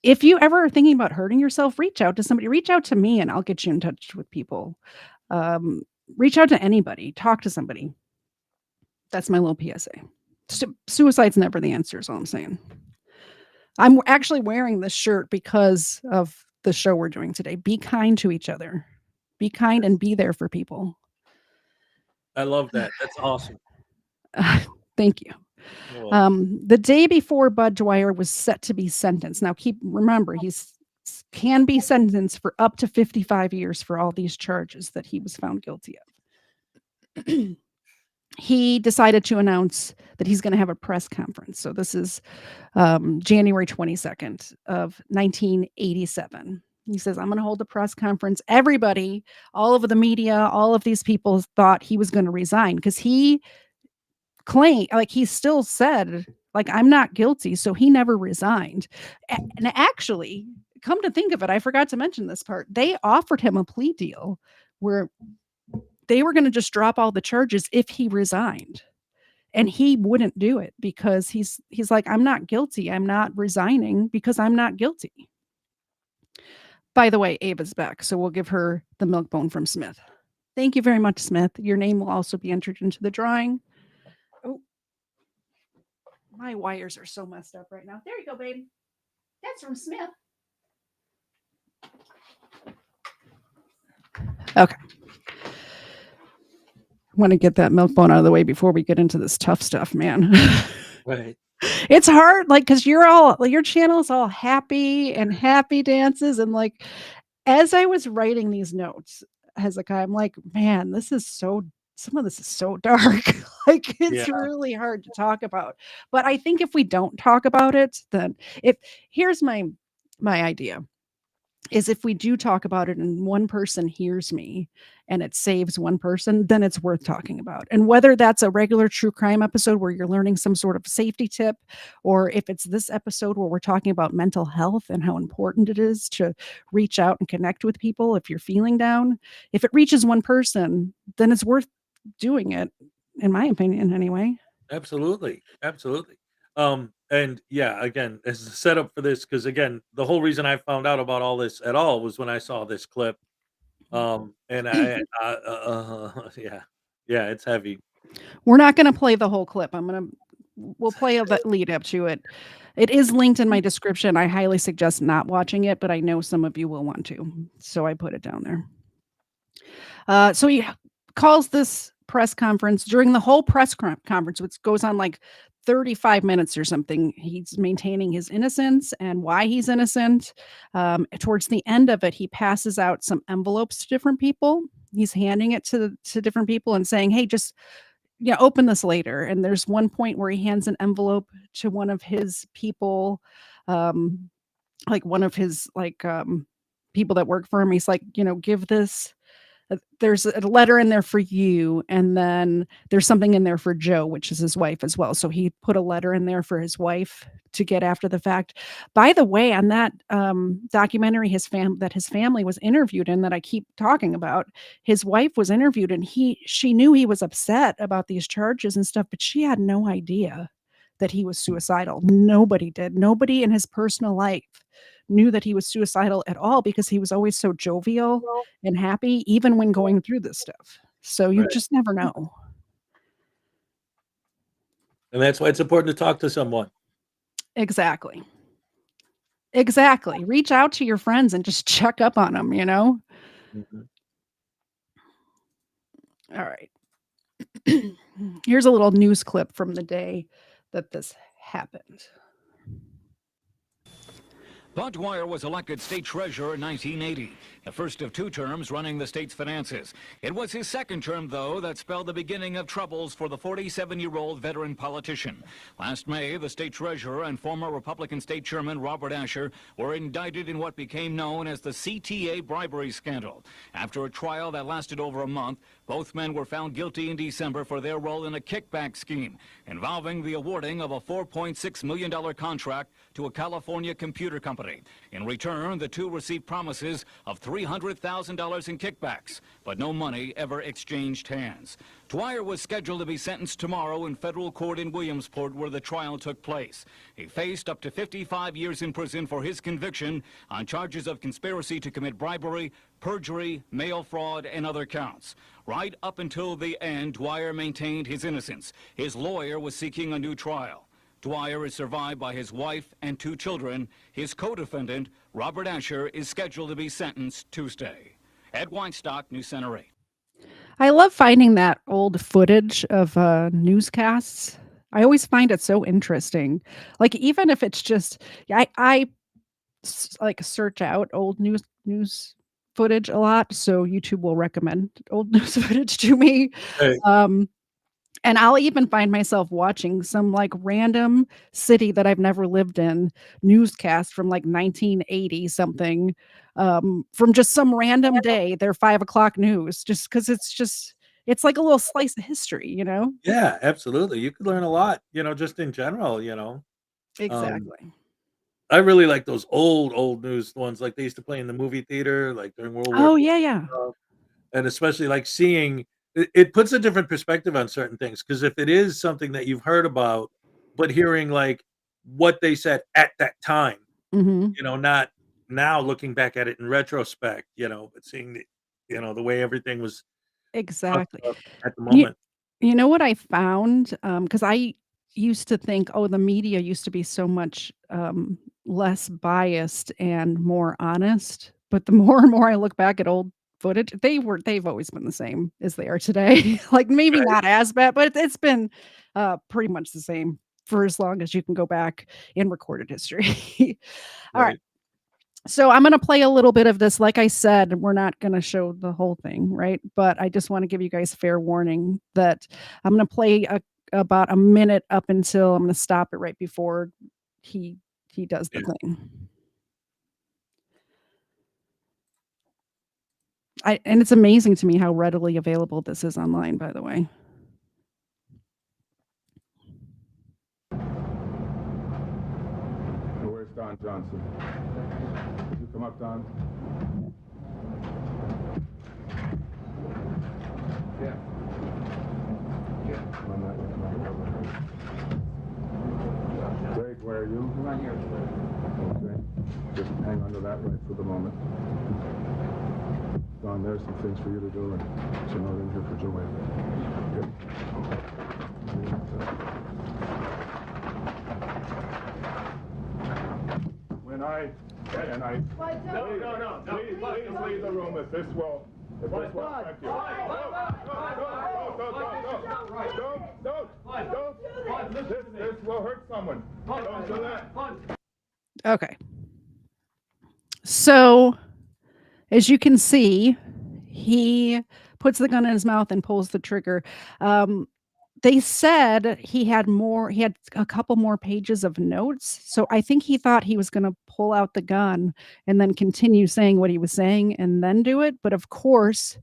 If you ever are thinking about hurting yourself, reach out to somebody. Reach out to me and I'll get you in touch with people. Reach out to anybody. Talk to somebody. That's my little PSA. Suicide's never the answer is all I'm saying. I'm actually wearing this shirt because of the show we're doing today. Be kind to each other. Be kind and be there for people. I love that. That's awesome. Thank you. The day before Budd Dwyer was set to be sentenced. Now, remember, can be sentenced for up to 55 years for all these charges that he was found guilty of. He decided to announce that he's going to have a press conference. So this is January 22nd of 1987. He says, I'm going to hold a press conference. Everybody, all of the media, all of these people thought he was going to resign because he claimed, like he still said, like, I'm not guilty. So he never resigned. And actually, come to think of it, I forgot to mention this part. They offered him a plea deal where they were going to just drop all the charges if he resigned. And he wouldn't do it because he's like, I'm not guilty. I'm not resigning because I'm not guilty. By the way, Ava's back, so we'll give her the milk bone from Smith. Thank you very much, Smith. Your name will also be entered into the drawing. Oh, my wires are so messed up right now. There you go, baby. That's from Smith. Okay. I want to get that milk bone out of the way before we get into this tough stuff, man. Right. It's hard, like, because your channel is all happy and happy dances. And like, as I was writing these notes, Hezokuai, I'm like, man, some of this is so dark. Like, it's really hard to talk about. But I think if we don't talk about it, then here's my idea. is if we do talk about it and one person hears me and it saves one person, then it's worth talking about. And whether that's a regular true crime episode where you're learning some sort of safety tip, or if it's this episode where we're talking about mental health and how important it is to reach out and connect with people if you're feeling down, if it reaches one person, then it's worth doing it, in my opinion, anyway. Absolutely, absolutely. And yeah, again, as a setup for this, because again, the whole reason I found out about all this at all was when I saw this clip. And yeah, yeah, it's heavy. We're not going to play the whole clip. We'll play the lead up to it. It is linked in my description. I highly suggest not watching it, but I know some of you will want to. So I put it down there. So he calls this press conference during the whole press conference, which goes on like 35 minutes or something. He's maintaining his innocence and why he's innocent. Towards the end of it, he passes out some envelopes to different people. He's handing it to different people and saying, hey, just open this later. And there's one point where he hands an envelope to one of his people, like one of his people that work for him. He's like, give this. There's a letter in there for you, and then there's something in there for Joe, which is his wife as well. So he put a letter in there for his wife to get after the fact. By the way, on that documentary, his family was interviewed in, that I keep talking about, his wife was interviewed, and she knew he was upset about these charges and stuff, but she had no idea that he was suicidal. Nobody did. Nobody in his personal life knew that he was suicidal at all, because he was always so jovial and happy, even when going through this stuff. So you Right. just never know. And that's why it's important to talk to someone. Exactly. Reach out to your friends and just check up on them, Mhm. All right. Here's a little news clip from the day that this happened. Budd Dwyer was elected state treasurer in 1980, the first of 2 terms running the state's finances. It was his second term, though, that spelled the beginning of troubles for the 47-year-old veteran politician. Last May, the state treasurer and former Republican state chairman Robert Asher were indicted in what became known as the CTA bribery scandal. After a trial that lasted over a month, both men were found guilty in December for their role in a kickback scheme involving the awarding of a $4.6 million contract to a California computer company. In return, the two received promises of $300,000 in kickbacks, but no money ever exchanged hands. Dwyer was scheduled to be sentenced tomorrow in federal court in Williamsport, where the trial took place. He faced up to 55 years in prison for his conviction on charges of conspiracy to commit bribery, perjury, mail fraud, and other counts. Right up until the end, Dwyer maintained his innocence. His lawyer was seeking a new trial. Dwyer is survived by his wife and 2 children. His co-defendant, Robert Asher, is scheduled to be sentenced Tuesday. Ed Weinstock, News Center 8. I love finding that old footage of newscasts. I always find it so interesting. Like, even if it's just, I like search out old news footage a lot, so YouTube will recommend old news footage to me. Hey. And I'll even find myself watching some like random city that I've never lived in newscast from like 1980 something, from just some random day, their 5 o'clock news, just because it's like a little slice of history, Yeah, absolutely. You could learn a lot, just in general, Exactly. I really like those old news ones, like they used to play in the movie theater, like during World War Oh, II. yeah. And especially like seeing it puts a different perspective on certain things, because if it is something that you've heard about, but hearing like what they said at that time, Mhm. not now looking back at it in retrospect, but seeing the way everything was talked Exactly. about at the You moment. you know what I found? Because I used to think, oh, the media used to be so much less biased and more honest. But the more and more I look back at old footage, they've always been the same as they are today. Like, maybe Right, not as bad, but it's been pretty much the same for as long as you can go back in recorded history. All right. right. So I'm going to play a little bit of this. Like I said, we're not going to show the whole thing, right? But I just want to give you guys fair warning that I'm going to play about a minute up until I'm going to stop it right before he does the Yeah. thing. and it's amazing to me how readily available this is online, by the way. Where's Don Johnson? Could you come up, Don? Yeah. On that way, Greg, where are you? Right here. Okay. Just hang on to that right for the moment. Don, there's some things for you to do, and so not in here for Joanne. Good. No. Please leave the room if this will affect you. Don't. This will hurt someone. Don't do that. Okay. So, as you can see, he puts the gun in his mouth and pulls the trigger. They said he had a couple more pages of notes. So I think he thought he was going to pull out the gun and then continue saying what he was saying and then do it. But of course,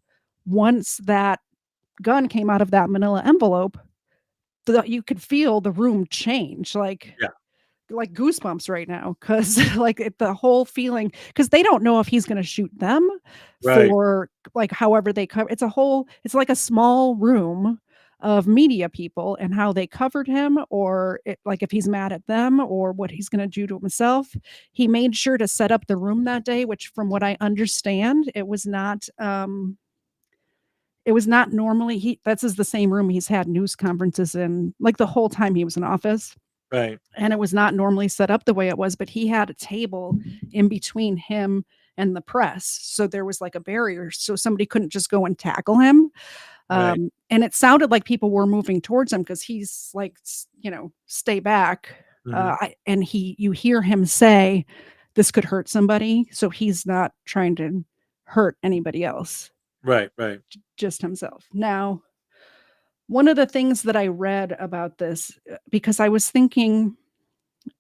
once that gun came out of that manila envelope, you could feel the room change. Like goosebumps right now, because the whole feeling, because they don't know if he's going to shoot them for like however they cover. It's like a small room of media people and how they covered him, or like if he's mad at them or what he's going to do to himself. He made sure to set up the room that day, which from what I understand, it was not normally this is the same room he's had news conferences in like the whole time he was in office. Right. And it was not normally set up the way it was, but he had a table in between him and the press. So there was like a barrier. So somebody couldn't just go and tackle him. And it sounded like people were moving towards him because he's like, stay back. And you hear him say, this could hurt somebody. So he's not trying to hurt anybody else. Right. Just himself. Now, one of the things that I read about this, because I was thinking,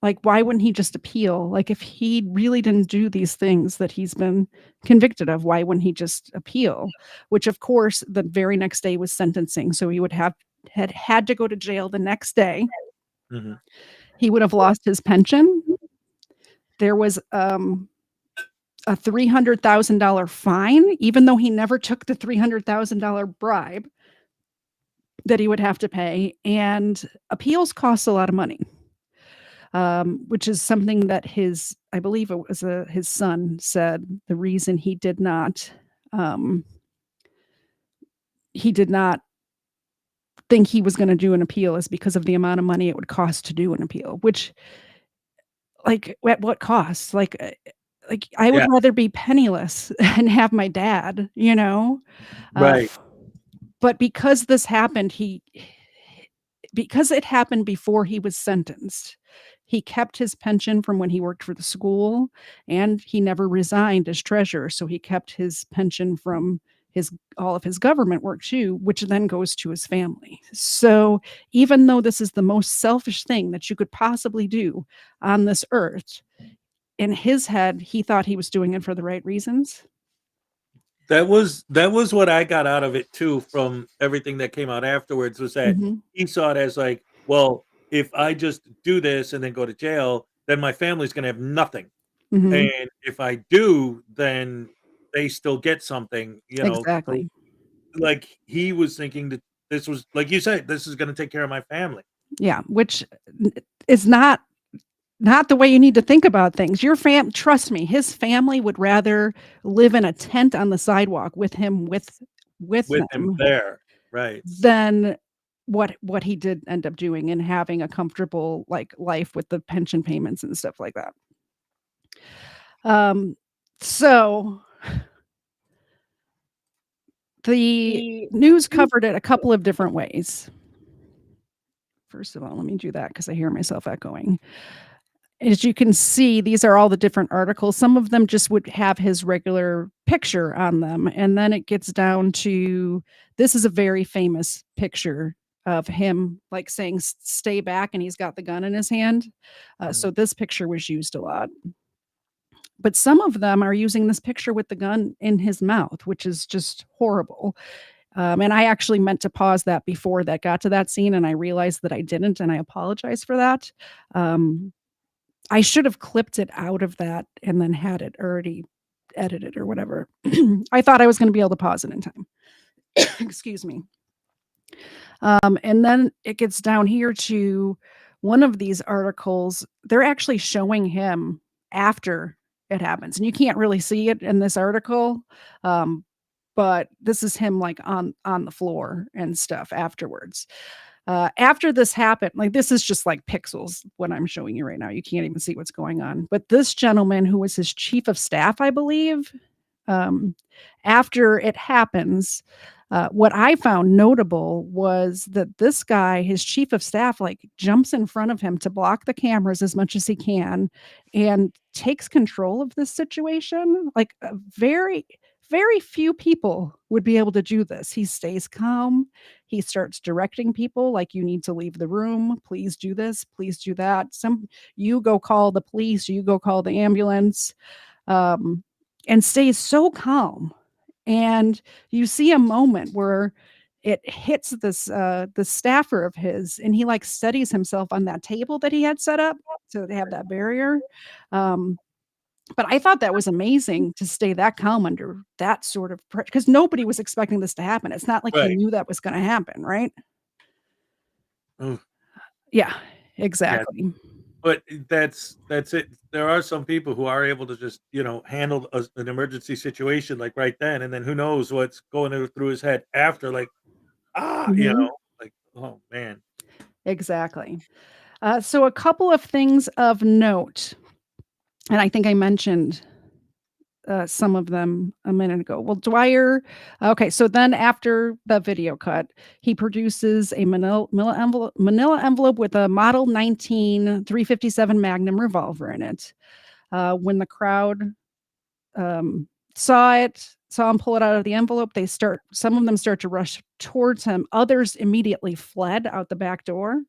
like, why wouldn't he just appeal? Like, if he really didn't do these things that he's been convicted of, why wouldn't he just appeal? Which, of course, the very next day was sentencing. So he would had to go to jail the next day. Mm-hmm. He would have lost his pension. There was a $300,000 fine, even though he never took the $300,000 bribe that he would have to pay. And appeals cost a lot of money, which is something that I believe it was his son said the reason he did not think he was going to do an appeal is because of the amount of money it would cost to do an appeal, which, like, at what cost? Like I would rather be penniless and have my dad, Right. But because this happened, because it happened before he was sentenced, he kept his pension from when he worked for the school, and he never resigned as treasurer. So he kept his pension from all of his government work too, which then goes to his family. So even though this is the most selfish thing that you could possibly do on this earth, in his head, he thought he was doing it for the right reasons. That was what I got out of it too, from everything that came out afterwards, was that he saw it as like, well, if I just do this and then go to jail, then my family's going to have nothing. And if I do, then they still get something, Exactly. Like he was thinking that this was, like you said, this is going to take care of my family. Yeah, which is not the way you need to think about things. Trust me, his family would rather live in a tent on the sidewalk with him him there, right, than what he did end up doing and having a comfortable life with the pension payments and stuff like that. So the news covered it a couple of different ways. First of all, let me do that because I hear myself echoing. As you can see, these are all the different articles. Some of them just would have his regular picture on them. And then it gets down to, this is a very famous picture of him like saying, stay back, and he's got the gun in his hand. So this picture was used a lot. but some of them are using this picture with the gun in his mouth, which is just horrible. And I actually meant to pause that before that got to that scene, and I realized that I didn't, and I apologize for that. Um, I should have clipped it out of that and then had it already edited or whatever. I thought I was gonna be able to pause it in time. Excuse me. And then it gets down here to one of these articles. They're actually showing him after it happens, and you can't really see it in this article. But this is him like on the floor and stuff afterwards. After this happened, like this is just like pixels what I'm showing you right now. You can't even see what's going on. But this gentleman who was his chief of staff, I believe, after it happens, what I found notable was that this guy, his chief of staff, like jumps in front of him to block the cameras as much as he can and takes control of this situation. Like very few people would be able to do this. He stays calm. He starts directing people like, you need to leave the room. Please do this. Please do that. You go call the police. You go call the ambulance. And stays so calm. And you see a moment where it hits the staffer of his, and he like steadies himself on that table that he had set up to have that barrier. But I thought that was amazing to stay that calm under that sort of pressure, because nobody was expecting this to happen. It's not like he Right. knew that was going to happen, right? Ooh. Yeah, exactly. But that's it. There are some people who are able to just, handle an emergency situation like right then, and then who knows what's going through his head after, like, Mhm. like, oh man. Exactly. So a couple of things of note, and I think I mentioned some of them a minute ago. Well, Dwyer, okay, so then after the video cut, he produces a manila envelope with a Model 19 357 Magnum revolver in it. When the crowd saw him pull it out of the envelope, some of them start to rush towards him. Others immediately fled out the back door.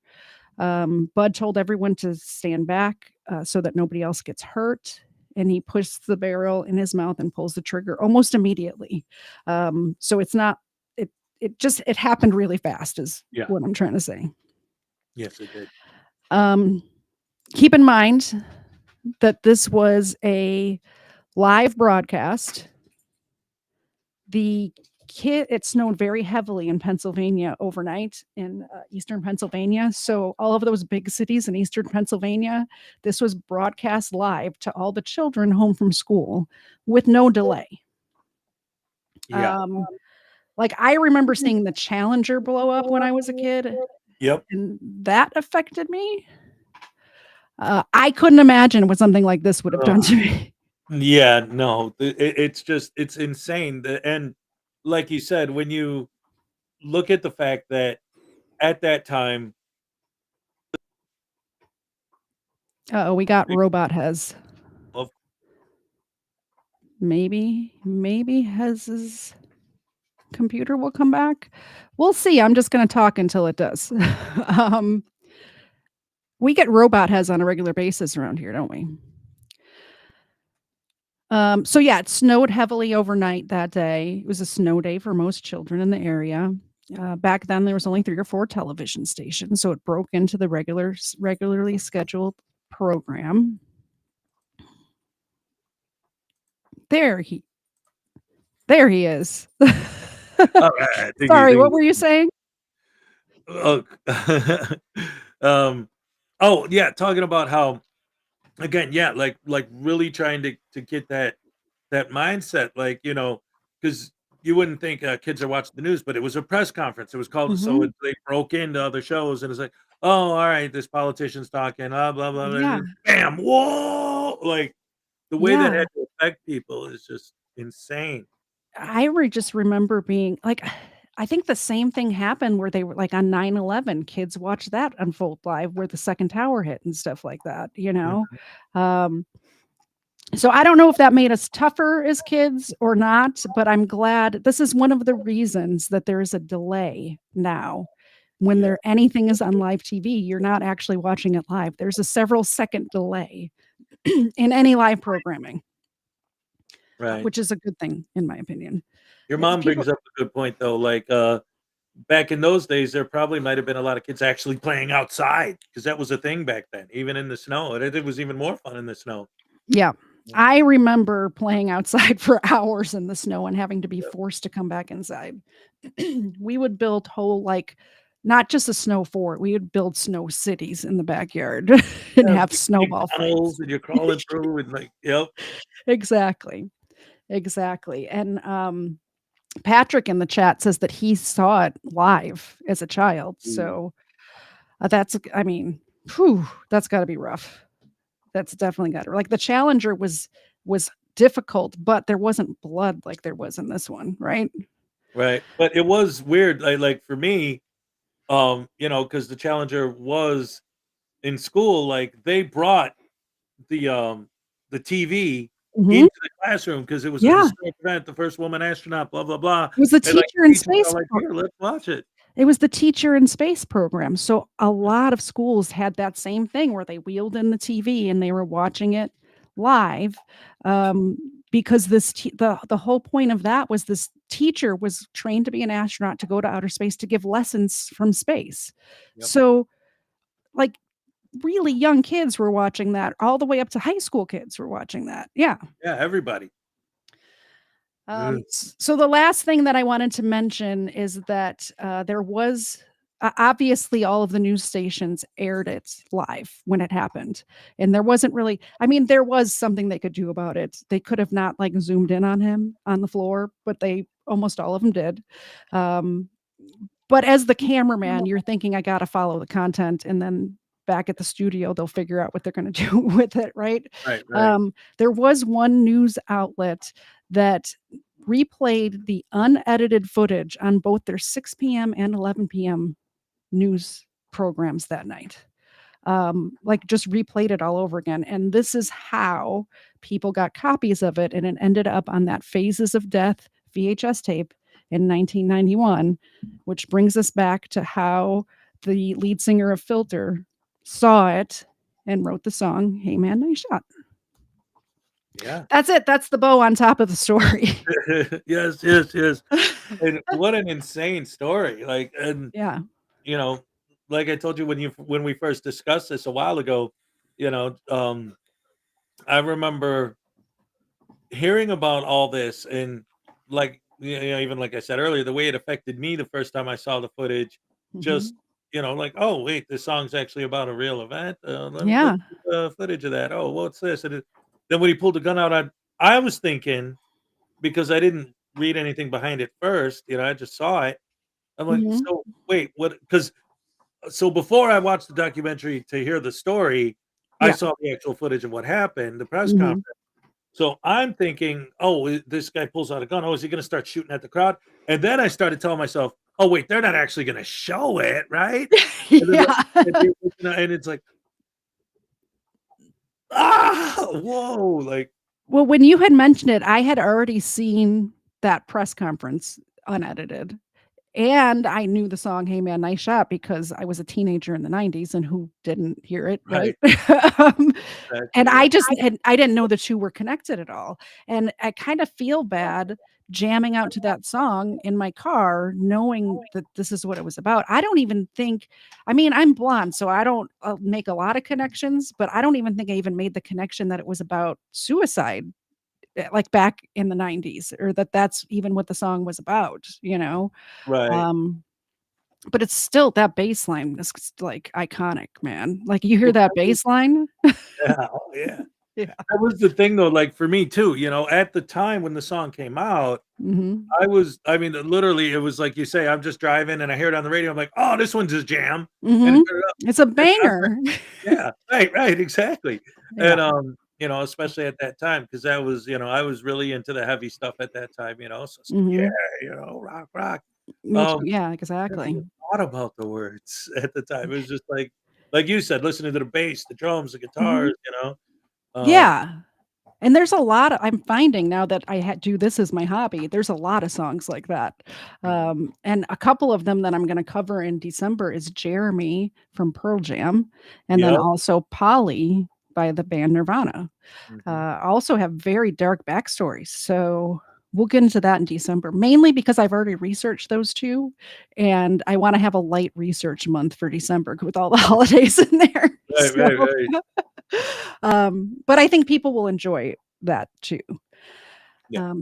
Budd told everyone to stand back so that nobody else gets hurt. And he puts the barrel in his mouth and pulls the trigger almost immediately. So it's not, it happened really fast is Yeah. what I'm trying to say. Yes, it did. Keep in mind that this was a live broadcast. It snowed very heavily in Pennsylvania overnight in eastern Pennsylvania. So all of those big cities in eastern Pennsylvania, this was broadcast live to all the children home from school with no delay. Yeah. Like I remember seeing the Challenger blow up when I was a kid. Yep. And that affected me. I couldn't imagine what something like this would have done to me. Yeah, no, it's insane. And like you said, when you look at the fact that at that time, Oh, we got Robot Hez. Of- Maybe Hez's computer will come back. We'll see. I'm just going to talk until it does. We get Robot Hez on a regular basis around here, don't we? So yeah, it snowed heavily overnight that day. It was a snow day for most children in the area. Back then, there was only 3 or 4 television stations, so it broke into the regularly scheduled program. There he is. Sorry, what were you saying? Oh, oh yeah, talking about how again, yeah, like really trying to get that mindset, like because you wouldn't think kids are watching the news, but it was a press conference. It was called so they broke into other shows, and it's like, oh, all right, this politician's talking, blah blah blah, Yeah. and bam, whoa, like the way that Yeah. had to affect people is just insane. Just remember being like, I think the same thing happened where they were like on 9/11, kids watched that unfold live where the second tower hit and stuff like that, So I don't know if that made us tougher as kids or not, but I'm glad this is one of the reasons that there is a delay now. When anything is on live TV, you're not actually watching it live. There's a several second delay in any live programming. Right. which is a good thing in my opinion. Your It's mom people brings up a good point though. Like back in those days, there probably might have been a lot of kids actually playing outside because that was a thing back then, even in the snow. It was even more fun in the snow. Yeah. Yeah. I remember playing outside for hours in the snow and having to be Yep. forced to come back inside. We would build whole, like, not just a snow fort, we would build snow cities in the backyard and Yeah, have big, big snowball fights. tunnels, and you're crawling through, and like, yep. Exactly. Exactly. And Patrick in the chat says that he saw it live as a child. Ooh. So that's, I mean, whew, that's got to be rough. That's definitely got to, like, the Challenger was difficult, but there wasn't blood like there was in this one, right? Right, but it was weird. Like for me, because the Challenger was in school. Like they brought the um the TV Mhm. into the classroom because it was a Yeah. historic event, the first woman astronaut, blah blah blah. It was the And like teacher in teachers were space all like, "Here, let's watch it." It was the teacher in space program. So a lot of schools had that same thing where they wheeled in the TV and they were watching it live, um, because the whole point of that was this teacher was trained to be an astronaut to go to outer space to give lessons from space. Yep. So, like, really young kids were watching that, all the way up to high school kids were watching that. Yeah. Yeah, everybody. Ugh. So the last thing that I wanted to mention is that there was obviously all of the news stations aired it live when it happened, and there wasn't really. I mean, there was something they could do about it. They could have not like zoomed in on him on the floor, but they almost all of them did. Um, but as the cameraman, you're thinking, I got to follow the content, and then back at the studio, they'll figure out what they're going to do with it, right? Right, right. There was one news outlet that replayed the unedited footage on both their 6 p.m. and 11 p.m. news programs that night. Like just replayed it all over again. And this is how people got copies of it. And it ended up on that Phases of Death VHS tape in 1991, which brings us back to how the lead singer of Filter saw it and wrote the song, Hey Man, Nice Shot. Yeah. That's it. That's the bow on top of the story. Yes, yes, yes. And what an insane story. Like, and Yeah. you know, like I told you when we first discussed this a while ago, I remember hearing about all this and like even like I said earlier, the way it affected me the first time I saw the footage, just Mhm. like, oh wait, this song's actually about a real event. Yeah. Let's get footage of that. Oh, what's this? Then when he pulled the gun out, I was thinking, because I didn't read anything behind it first, I just saw it. I'm like, Mhm. so wait, what? Because so before I watched the documentary to hear the story, I Yeah. saw the actual footage of what happened, the press Mhm. conference. So I'm thinking, oh, this guy pulls out a gun. Oh, is he going to start shooting at the crowd? And then I started telling myself, oh, wait, they're not actually going to show it, right? And, then, Yeah. and it's like, ah, whoa, like, Well, when you had mentioned it, I had already seen that press conference unedited. And I knew the song Hey Man, Nice Shot because I was a teenager in the 90s and who didn't hear it, right? right, Um, and exactly, yeah, I didn't know the 2 were connected at all. And I kind of feel bad jamming out to that song in my car knowing that this is what it was about. I don't even think, I mean, I'm blonde, so I don't make a lot of connections, but I don't even think I even made the connection that it was about suicide, like back in the 90s, or that's even what the song was about, you know? right. Um, but it's still that bass line is like iconic, man. Like you hear Well, that bass line? yeah, oh, yeah. Yeah. That was the thing, though. Like for me too, at the time when the song came out, Mhm. I mean, literally, it was like you say, I'm just driving and I hear it on the radio. I'm like, oh, this one's a jam, and I Mhm. turn it up. It's a And I was like, banger. yeah, right, exactly. Yeah. And especially at that time, because that was, I was really into the heavy stuff at that time. So it's like, yeah, Mhm. rock, rock. Me too. Um, Yeah, never exactly. even thought about the words at the time. It was just like you said, listening to the bass, the drums, the Mhm. guitars. Um, Yeah. And there's a lot of, I'm finding now that do this as my hobby, there's a lot of songs like that. mhm. And a couple of them that I'm gonna cover in December is Jeremy from Pearl Jam, and then Yep. also Polly by the band Nirvana. Also have very dark backstories. So we'll get into that in December, mainly because I've already researched those two, and I want to have a light research month for December with all the holidays in there. Right. But I think people will enjoy that too. Yeah.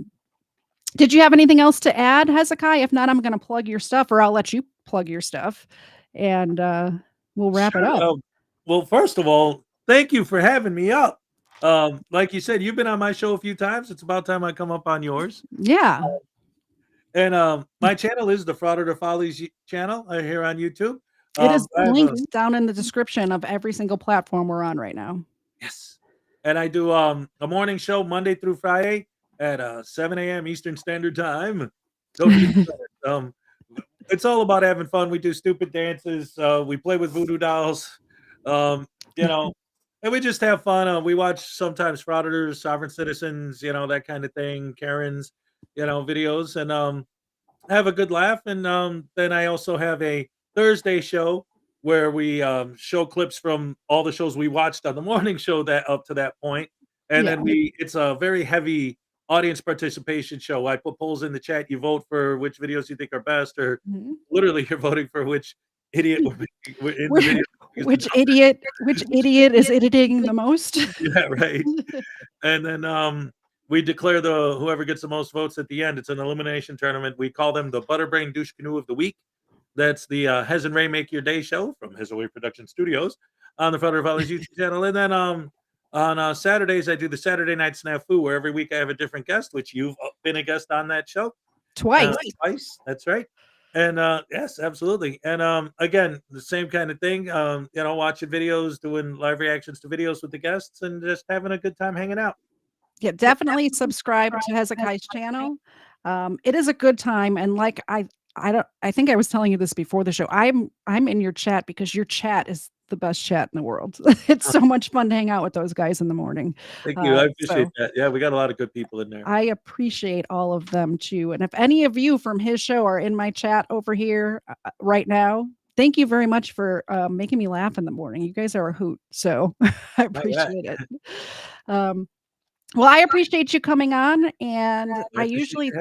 Did you have anything else to add, Hezekiah? If not, I'm going to plug your stuff, or I'll let you plug your stuff, and we'll wrap it up. Well, first of all, thank you for having me up. Like you said, you've been on my show a few times. It's about time I come up on yours. Yeah. And my channel is the Fraud or the Follies channel here on YouTube. It is linked down in the description of every single platform we're on right now. Yes. And I do a morning show Monday through Friday at 7 a.m. Eastern Standard Time. It's all about having fun. We do stupid dances. We play with voodoo dolls. And we just have fun. We watch sometimes frauditors, sovereign citizens, that kind of thing, Karens, videos, and have a good laugh. And then I also have a Thursday show where we show clips from all the shows we watched on the morning show that up to that point. And then it's a very heavy audience participation show. I put polls in the chat. You vote for which videos you think are best, or literally you're voting for which idiot in the video. Which idiot is editing the most? Yeah, right. And then we declare whoever gets the most votes at the end. It's an elimination tournament. We call them the Butterbrain Douche Canoe of the Week. That's the Hez and Ray Make Your Day show from Hezokuai Production Studios on the Fraud or Follies YouTube channel. And then on Saturdays, I do the Saturday Night Snafu, where every week I have a different guest, which you've been a guest on that show. Twice. That's right. And yes, absolutely. And again, the same kind of thing, watching videos, doing live reactions to videos with the guests, and just having a good time hanging out. Yeah, definitely subscribe to Hezekiah's channel. It is a good time. And like I think I was telling you this before the show. I'm in your chat because your chat is the best chat in the world. It's so much fun to hang out with those guys in the morning. Thank you. I appreciate that. Yeah, we got a lot of good people in there. I appreciate all of them too. And if any of you from his show are in my chat over here right now, thank you very much for making me laugh in the morning. You guys are a hoot. So I appreciate it. Well, I appreciate you coming on, and I usually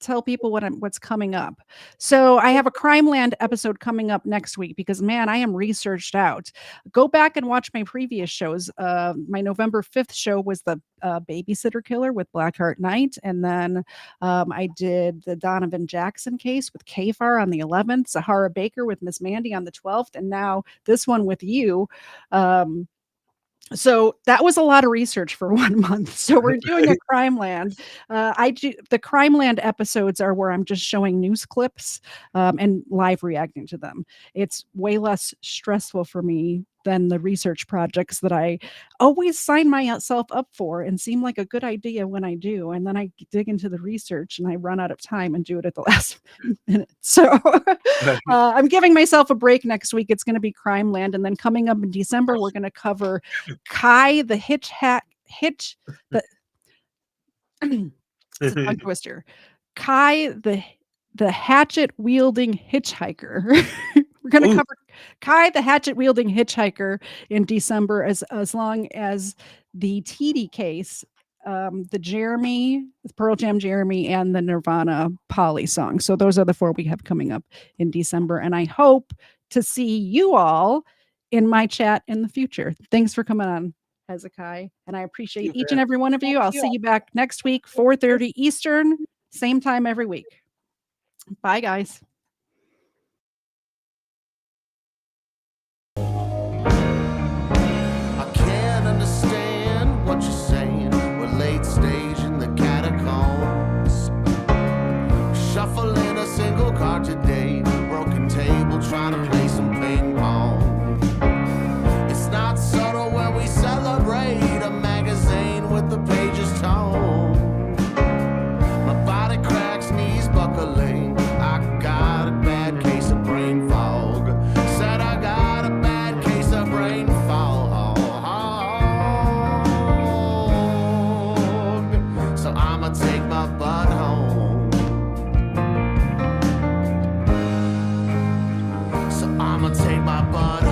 tell people what's coming up. So I have a Crime Land episode coming up next week because, man, I am researched out. Go back and watch my previous shows. My November 5th show was the Babysitter Killer with Blackheart Knight. And then I did the Donovan Jackson case with KFAR on the 11th, Sahara Baker with Miss Mandy on the 12th, and now this one with you. So that was a lot of research for 1 month. So we're doing a Crime Land. The Crime Land episodes are where I'm just showing news clips and live reacting to them. It's way less stressful for me than the research projects that I always sign myself up for and seem like a good idea when I do. And then I dig into the research and I run out of time and do it at the last minute. So I'm giving myself a break next week. It's going to be Crime Land. And then coming up in December, we're going to cover Kai the it's a tongue twister. Kai the hatchet wielding hitchhiker. We're going to cover Kai the hatchet wielding hitchhiker in December, as long as the TD case, the Pearl Jam Jeremy, and the Nirvana Polly song. So those are the 4 we have coming up in December. And I hope to see you all in my chat in the future. Thanks for coming on, Hezekiah. And I appreciate each and every one of you. I'll see you back next week, 4:30 Eastern, same time every week. Bye, guys. What you're saying, we're late stage in the catacombs, shuffling a single card today, broken table trying to play some ping pong. It's not subtle when we celebrate a magazine with the pages torn. My body cracks, knees buckling, I got a bad case of brain fog. Said I got a bad case of brain fog. So I'ma take my butt home. So I'ma take my butt